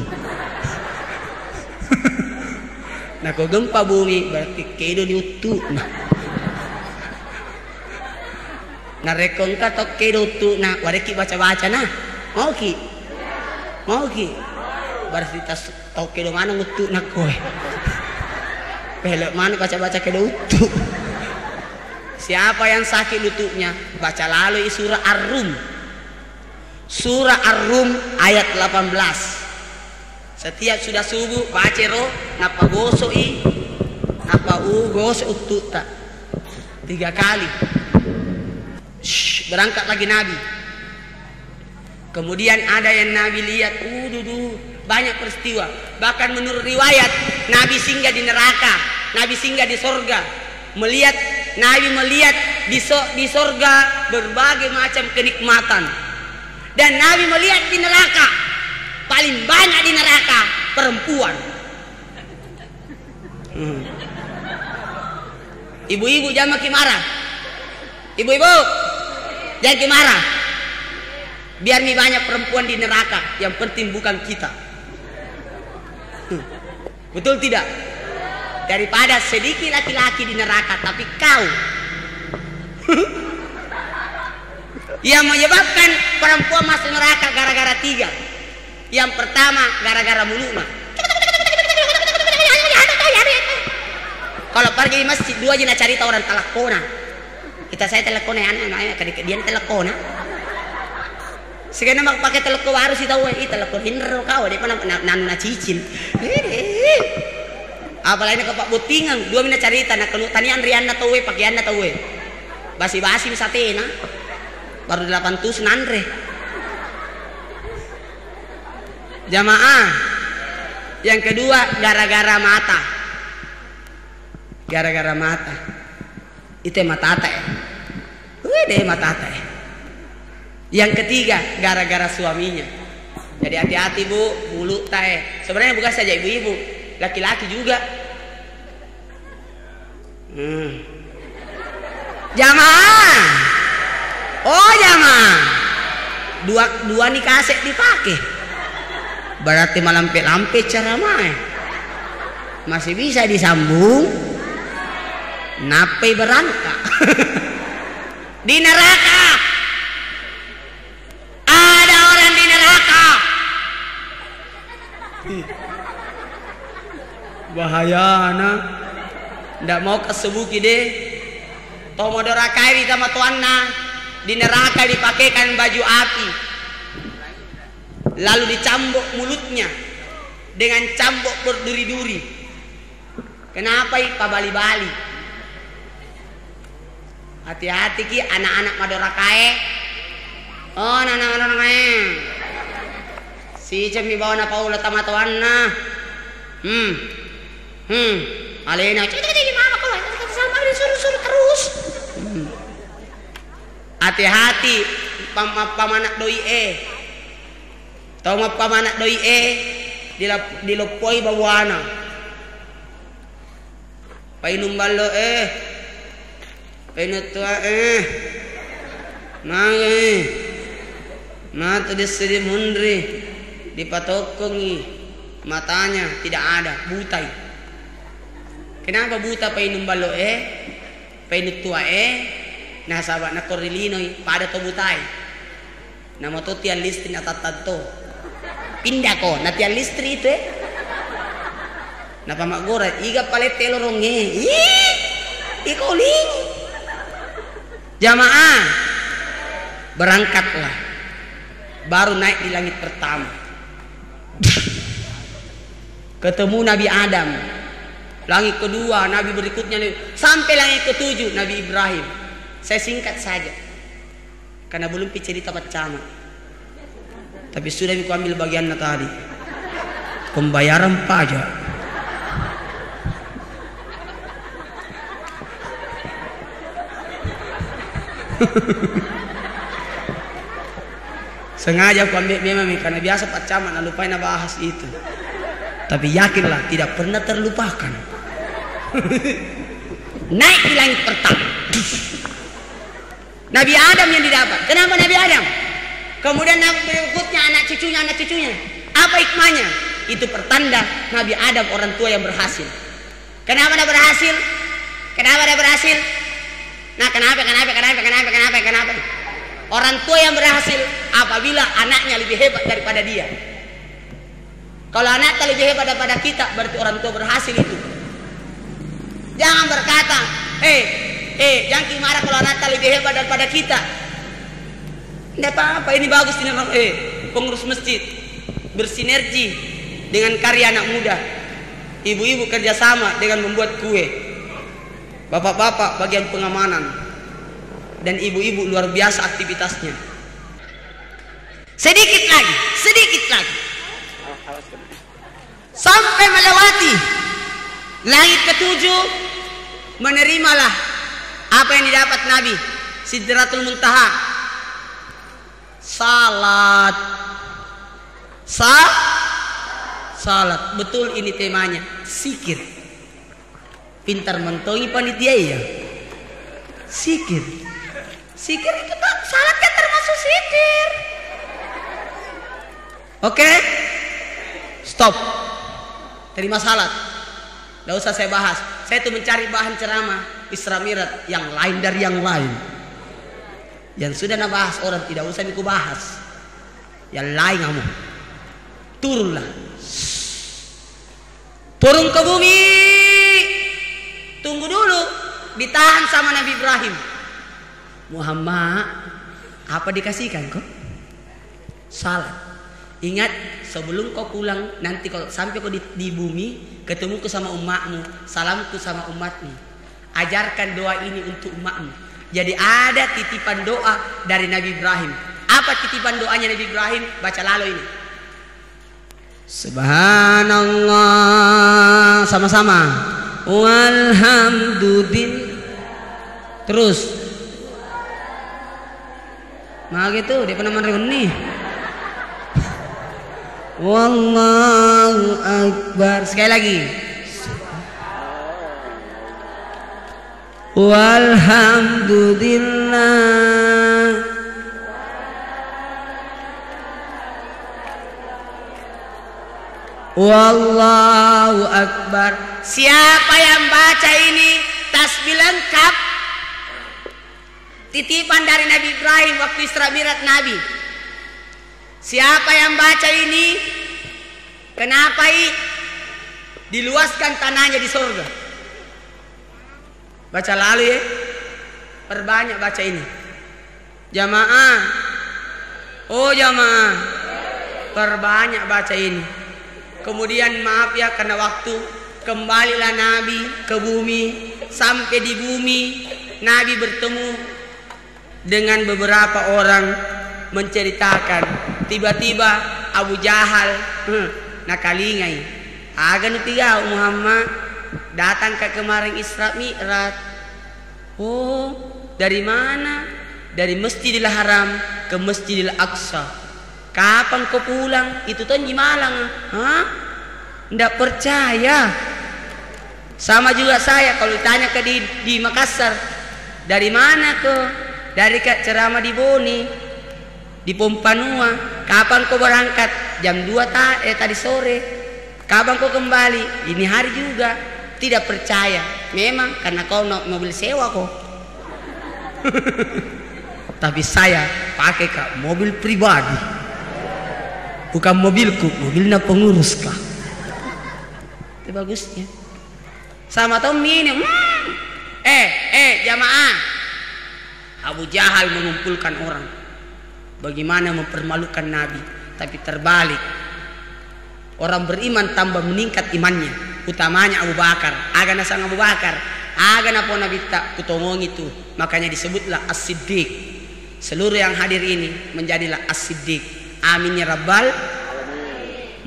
Nako gempa bumi berarti kedo diutu. Nah rekongka tok kedo tu nah wareki baca-baca nah. Mau ki. Berarti tas tok kedo mana ngutu nak kowe. Pelek mana baca-baca kedo utu. Siapa yang sakit lututnya, baca lalu surah Ar-Rum. Surah Ar-Rum ayat 18. Setiap sudah subuh baca roh, napa gosoi, napa gosok utut tak. 3 kali. Berangkat lagi Nabi. Kemudian ada yang Nabi lihat, banyak peristiwa. Bahkan menurut riwayat, Nabi singgah di neraka, Nabi singgah di sorga. Nabi melihat di sorga berbagai macam kenikmatan. Dan Nabi melihat di neraka, paling banyak di neraka perempuan. Ibu-ibu jangan makin marah. Ibu-ibu jangan makin marah. Biar nih banyak perempuan di neraka, yang penting bukan kita. Betul tidak? Daripada sedikit laki-laki di neraka tapi kau yang menyebabkan perempuan masuk neraka gara-gara 3. Yang pertama gara-gara mulutnya. Kalau pergi di masjid 2 aja cari tahu orang telakona. Saya telakona anak dia telakona. Sekarang mak pakai telako harus tahu telako hinro kau dia mana cicil. Apalagi ke Pak Butingang 2 mina cerita nak tanian rianna tahu pakaianna tahu basi-basi misatena baru 800 nandre. Jamaah yang kedua gara-gara mata. Gara-gara mata. Itu mata teh. Deh mata teh. Yang ketiga, gara-gara suaminya. Jadi hati-hati bu, bulu tae. Sebenarnya bukan saja ibu-ibu, laki-laki juga. Jamaah, oh jamaah, dua nih kaset dipakai. Berarti malampe-lampe ceramah masih bisa disambung. Nape berangkat di neraka. Ada orang di neraka. Bahaya nak. Ndak mau kesebuki deh. Tomo dorakai di sama tuanna. Di neraka dipakaikan baju api. Lalu dicambuk mulutnya dengan cambuk berduri-duri. Kenapa Pak bali-bali? Hati-hati ki anak-anak madorakae. Oh anak-anak madorakae. Si cemi bawa na paula tamatuanna. Alena jadi mama kalau sama disuruh terus. Hati-hati pamanak doi tahu ngapa pamanak doi dilopoi bawana. Painum ballo painut tua mata disedi mundri dipatokongi matanya tidak ada butai. Kenapa buta painum ballo painut tua nah sahabat nak korilinoy pada to butai. Nama to tiang listri atatanto pindah ko na tiang listri itu napa mak gorat iga palete lorongnya ikoling. Jamaah berangkatlah, baru naik di langit pertama ketemu Nabi Adam, langit kedua Nabi berikutnya sampai langit ketujuh Nabi Ibrahim. Saya singkat saja karena belum cerita pacama, tapi sudah aku ambil bagian tadi pembayaran pajak. Sengaja aku ambil memang karena biasa Pak Camat lupain bahas itu. Tapi yakinlah tidak pernah terlupakan. Naik di langit pertama. Nabi Adam yang didapat. Kenapa Nabi Adam? Kemudian Nabi berikutnya anak cucunya. Apa hikmahnya? Itu pertanda Nabi Adam orang tua yang berhasil. Kenapa dia berhasil? Nah kenapa? Orang tua yang berhasil apabila anaknya lebih hebat daripada dia. Kalau anaknya lebih hebat daripada kita, berarti orang tua berhasil itu. Jangan berkata, jangan marah kalau anaknya lebih hebat daripada kita. Tidak apa-apa, ini bagus ini pengurus masjid bersinergi dengan karya anak muda. Ibu-ibu kerjasama dengan membuat kue. Bapak-bapak bagian pengamanan dan ibu-ibu luar biasa aktivitasnya. Sedikit lagi sampai melewati langit ketujuh, menerimalah apa yang didapat Nabi, Sidratul Muntaha. Salat betul ini temanya, zikir. Pintar mentongi panitia ya. Zikir itu tak salat kan termasuk zikir. Oke? Stop. Terima salat. Tidak usah saya bahas. Saya itu mencari bahan ceramah Isra Mi'raj yang lain dari yang lain. Yang sudah nabahas orang tidak usah aku bahas. Yang lain kamu. Turunlah. Turun ke bumi. Tunggu dulu, ditahan sama Nabi Ibrahim. Muhammad, apa dikasihkan kok? Salat. Ingat, sebelum kau pulang, nanti kalau sampai kau di bumi, ketemuku sama umatmu, salamku sama umatmu. Ajarkan doa ini untuk umatmu. Jadi ada titipan doa dari Nabi Ibrahim. Apa titipan doanya Nabi Ibrahim? Baca lalu ini. Subhanallah, sama-sama. Walhamdulillah. Terus Nah gitu, dia pernah reuni. Wallahu akbar. Sekali lagi. Walhamdulillah. Wallahu akbar. Siapa yang baca ini tasbih lengkap, titipan dari Nabi Ibrahim waktu Isra Mi'raj Nabi. Siapa yang baca ini, kenapa diluaskan tanahnya di surga? Baca lalu ya, perbanyak baca ini. Jamaah, oh jamaah, perbanyak baca ini. Kemudian maaf ya karena waktu, kembalilah Nabi ke bumi. Sampai di bumi Nabi bertemu dengan beberapa orang, menceritakan. Tiba-tiba Abu Jahal nakalingai, agan tiga Muhammad datang ke kemarin Isra Mi'raj. Oh, dari mana? Dari Masjidil Haram ke Masjidil Aqsa. Kapan kau pulang? Itu tuh di Malang. Hah? Nggak percaya. Sama juga saya kalau ditanya ke di Makassar, dari mana kau? Dari ceramah di Boni, di Pompanua. Kapan kau berangkat? Jam 2 tadi sore. Kapan kau kembali? Ini hari juga. Tidak percaya. Memang karena kau mobil sewa kok. Tapi saya pakai mobil pribadi. Bukan mobilku, mobilnya pengurus kah? Itu bagusnya. Sama Tommy ini. Jamaah. Abu Jahal mengumpulkan orang. Bagaimana mempermalukan Nabi. Tapi terbalik. Orang beriman tambah meningkat imannya. Utamanya Abu Bakar. Agana sang Abu Bakar. Agana po Nabi tak kutongong itu. Makanya disebutlah As-Siddiq. Seluruh yang hadir ini menjadilah As-Siddiq. Amin ya Rabbal.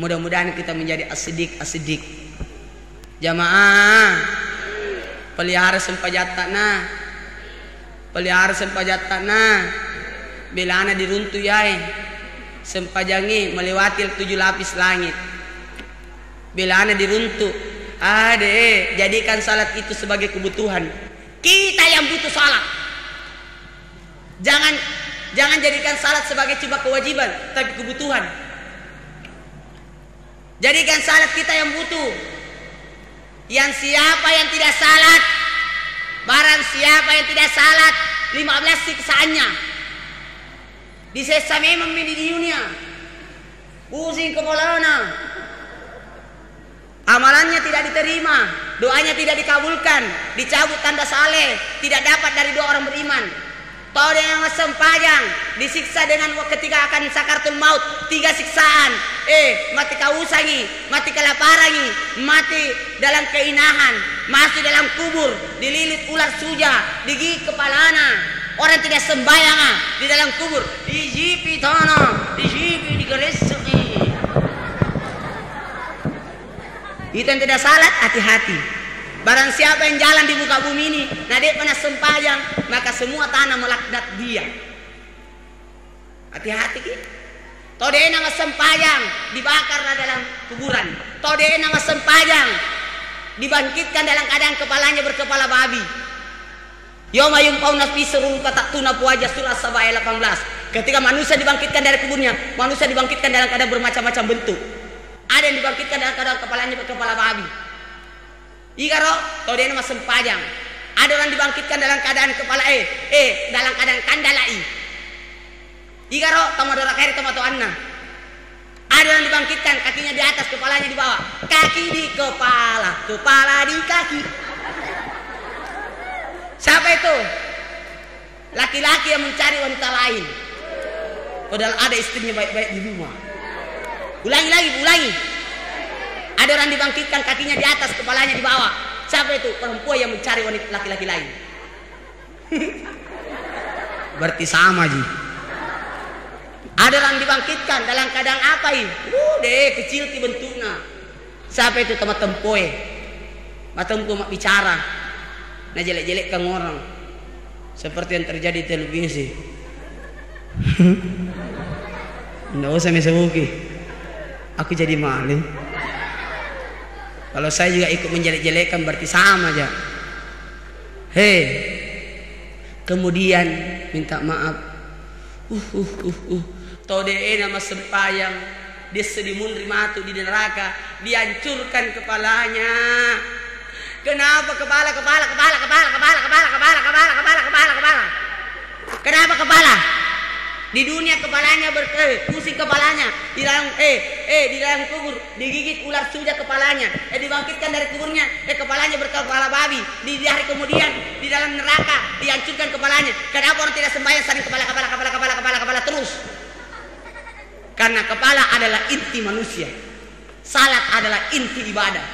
Mudah-mudahan kita menjadi as-siddiq. Jamaah, pelihara sempajatana. Belana diruntu yai. Sempajangi melewati 7 lapis langit. Belana diruntu. Jadikan salat itu sebagai kebutuhan. Kita yang butuh salat. Jangan jadikan salat sebagai cuma kewajiban, tapi kebutuhan. Jadikan salat kita yang butuh. Yang siapa yang tidak salat, barang siapa yang tidak salat, 15 siksaannya. Disesa memang di dunia. Pusing kepalanya. Amalannya tidak diterima, doanya tidak dikabulkan, dicabut tanda saleh, tidak dapat dari 2 orang beriman. Tahu yang sempajang disiksa dengan ketika akan sakaratul maut 3 siksaan. Mati kausangi, mati kelaparangi, mati dalam keinahan, masuk dalam kubur, dililit ular suja, digigit kepalana. Orang tidak sembayang di dalam kubur, dijipi tanah, dijipi digeresuki. Itu yang tidak salat, hati-hati. Barang siapa yang jalan di muka bumi ini, nah dia pernah sempajang, maka semua tanah melaknat dia. Hati-hati ki. Toh dia nama sempajang dibakarlah dalam kuburan. Toh dia nama sempajang dibangkitkan dalam keadaan kepalanya berkepala babi. Yoma yumpauna fi surul katatuna puaja surah Sabah ayat 18. Ketika manusia dibangkitkan dari kuburnya, manusia dibangkitkan dalam keadaan bermacam-macam bentuk. Ada yang dibangkitkan dalam keadaan kepalanya berkepala babi. Ikaro, toh dia nama sempajang. Ada orang dibangkitkan dalam keadaan kepala dalam keadaan kandalai. Ikaro, tamadora kairi tamato anna. Ada orang dibangkitkan kakinya di atas, kepalanya di bawah. Kaki di kepala, kepala di kaki. Siapa itu? Laki-laki yang mencari wanita lain. Padahal ada istrinya baik-baik di rumah. Ulangi lagi, ulangi. Ada orang dibangkitkan kakinya di atas, kepalanya di bawah. Siapa itu? Perempuan yang mencari wanita laki-laki lain. Berarti sama ji. Ada orang dibangkitkan dalam keadaan apa ini? Kecil ti bentuknya. Siapa itu? Teman tempoe. Matempo mak bicara. Nah jelek-jelek kan orang. Seperti yang terjadi di televisi. Nggak usah mesebuki. Aku jadi malu. Kalau saya juga ikut menjelek-jelekan berarti sama aja. Hei, kemudian minta maaf. Tau deh nama sempayang, dia sedimun rimatu di neraka, dihancurkan kepalanya. Kenapa kepala? Kenapa kepala? Di dunia kepalanya pusing kepalanya, di dalam di dalam kubur digigit ular suja kepalanya, dibangkitkan dari kuburnya, kepalanya berkepala babi, di hari kemudian di dalam neraka dihancurkan kepalanya. Kenapa orang tidak sembahyang saling kepala terus? Karena kepala adalah inti manusia, salat adalah inti ibadah.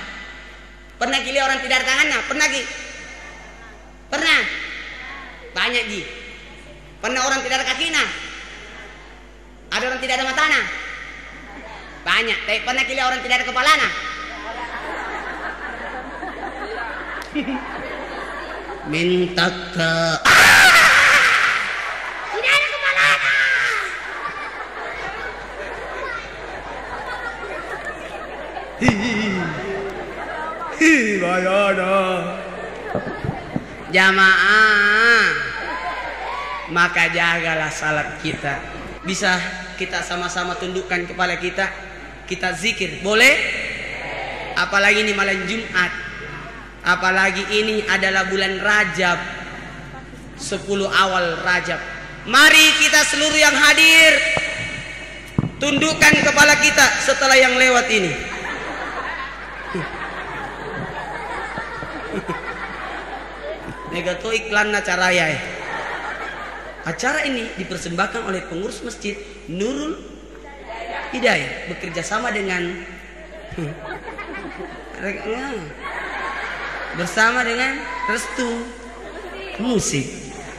Pernah gila orang tidak ada tangannya? Pernah Gi? Pernah? Banyak Gi. Pernah orang tidak ada kakinya? Ada orang tidak ada matanya? Banyak. Tapi pernah gila orang tidak ada kepalanya? Minta ke tidak ada kepalanya. Bayana jamaah, maka jagalah salat kita. Bisa kita sama-sama tundukkan kepala kita, kita zikir, boleh? Apalagi ini malam Jumat, apalagi ini adalah bulan Rajab, 10 awal Rajab. Mari kita seluruh yang hadir tundukkan kepala kita setelah yang lewat ini. Negato iklan acara ya. Acara ini dipersembahkan oleh pengurus masjid Nurul Hidayah bekerja sama dengan bersama dengan Restu Musik.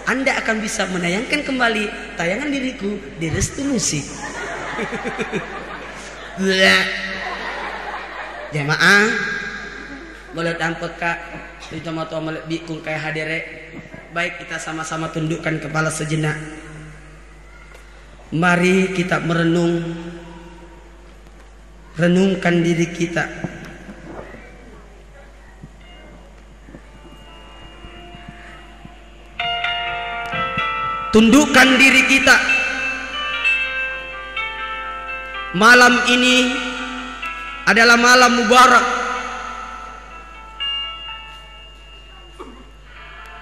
Anda akan bisa menayangkan kembali tayangan diriku di Restu Musik. Jemaah boleh tampuk kak itu mata melebih kung kayak hadere. Baik, kita sama-sama tundukkan kepala sejenak. Mari kita renungkan diri kita. Tundukkan diri kita. Malam ini adalah malam mubarak.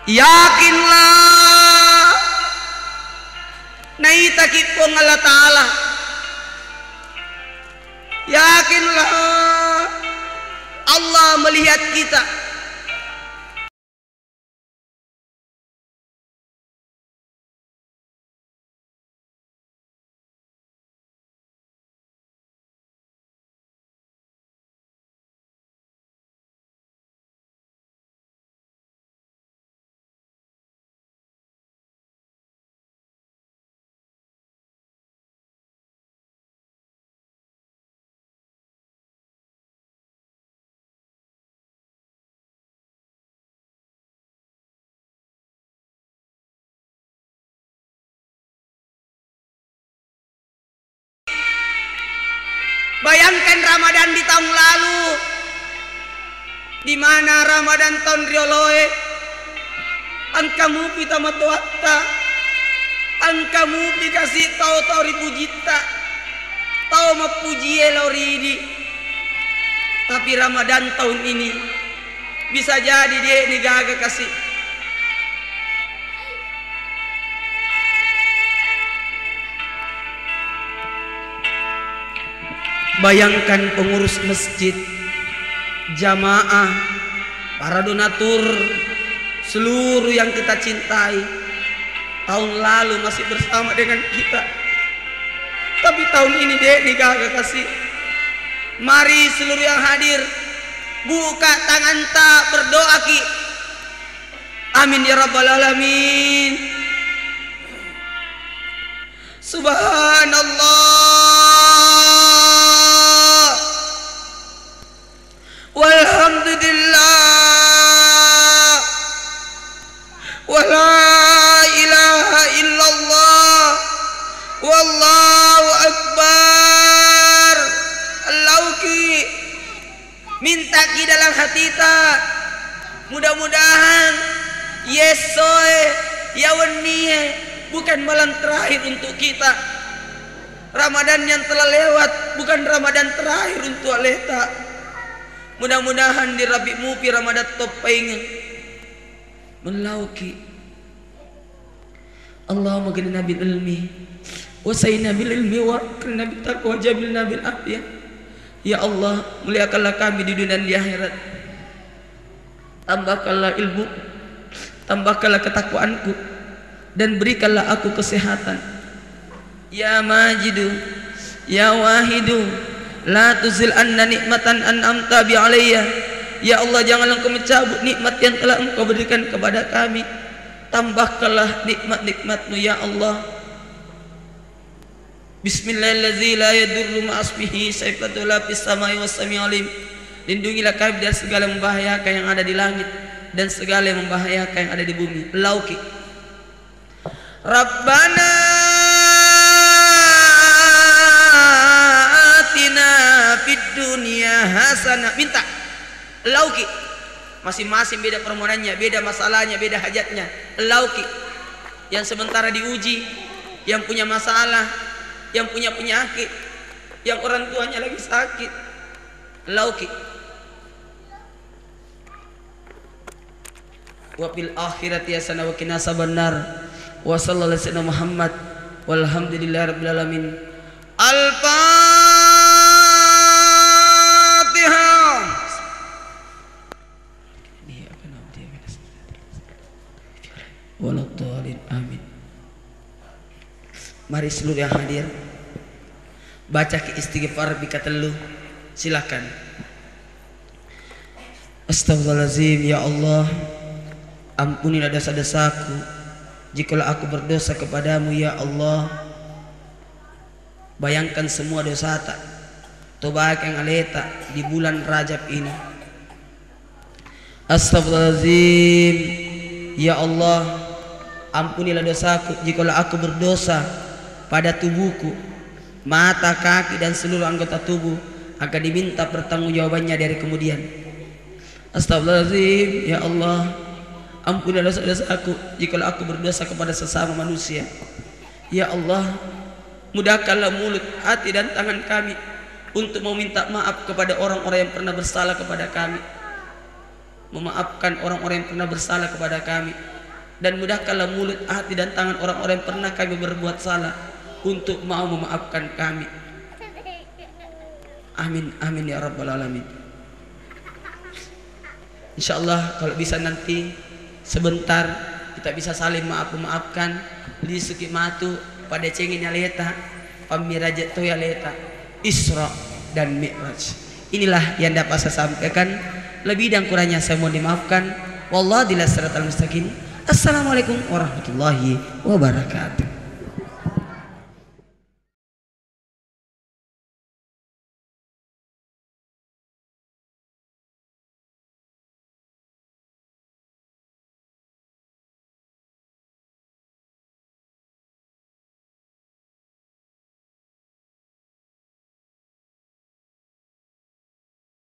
Yakinlah naitakip kong Allah Ta'ala. Yakinlah Allah melihat kita. Bayangkan Ramadan di tahun lalu, di mana Ramadan tahun rioloe, angkamu pita matuatta, angkamu dikasih tahu ribu jita, tahu mapuji eloridi. Tapi Ramadan tahun ini bisa jadi dia negaga kasih. Bayangkan pengurus masjid, jamaah, para donatur, seluruh yang kita cintai, tahun lalu masih bersama dengan kita. Tapi tahun ini dek nikah kasih. Mari seluruh yang hadir buka tangan tak berdoa ki. Amin ya rabbal alamin. Subhanallah walhamdulillah wa la ilaha illallah Wallahu akbar. Lauki minta ki dalam hati ta, mudah-mudahan yesoe yawennie bukan malam terakhir untuk kita. Ramadan yang telah lewat bukan Ramadan terakhir untuk leta. Mudah-mudahan di Rabi Mupi Ramadan topaing melauki. Allahumma ghni bil ilmi wa sayyina bil ilmi wa akrina bit taqwa jabilna bil afiyah. Ya Allah, muliakanlah kami di dunia dan di akhirat. Tambahkanlah ilmu, tambahkanlah ketakwaanku, dan berikanlah aku kesehatan. Ya Majidu, Ya Wahidu, la tuzil anna nikmatan an'amta bi alayya. Ya Allah, janganlah engkau mencabut nikmat yang telah engkau berikan kepada kami. Tambahkanlah nikmat-nikmat-Mu ya Allah. Bismillahirrahmanirrahim. La yadurru ma'asmihi syai'un fis samai was sami'ul alim. Lindungilah kami dari segala membahayakan yang ada di langit dan segala yang membahayakan yang ada di bumi. Lauki. Rabbana atina fid dunya hasanah. Minta. Lauki. Masing-masing beda permohonannya, beda masalahnya, beda hajatnya. Lauki. Yang sementara diuji, yang punya masalah, yang punya penyakit, yang orang tuanya lagi sakit. Lauki. Wa fil akhirati hasanah wa qina azabannar. Wa sallallahu alaihi wasallam Muhammad walhamdulillahirabbil alamin. Al-Fatihah. Waladhdallin amin. Mari seluruh yang hadir baca ki istighfar bikatelu. Silakan. Astagfirullahaladzim. Ya Allah, ampunilah dosa-dosaku jikalau aku berdosa kepadamu ya Allah. Bayangkan semua dosa tak tobat yang aleta di bulan Rajab ini. Astagfirullahaladzim. Ya Allah, ampunilah dosaku jikalau aku berdosa pada tubuhku, mata, kaki dan seluruh anggota tubuh, akan diminta pertanggungjawabannya dari kemudian. Astagfirullahaladzim. Ya Allah, ampunilah dosa-dosaku jikalau aku berdosa kepada sesama manusia. Ya Allah, mudahkanlah mulut, hati dan tangan kami untuk meminta maaf kepada orang-orang yang pernah bersalah kepada kami, memaafkan orang-orang yang pernah bersalah kepada kami, dan mudahkanlah mulut, hati dan tangan orang-orang yang pernah kami berbuat salah untuk mau memaafkan kami. Amin amin ya rabbal alamin. Insyaallah kalau bisa nanti sebentar kita bisa saling maafkan di suki matu pada cenginya leta pamirajat to ya leta Isra dan Mi'raj. Inilah yang dapat saya sampaikan. Lebih dan kurangnya saya mohon dimaafkan. Wallahu a'lam bishawab. Assalamualaikum warahmatullahi wabarakatuh.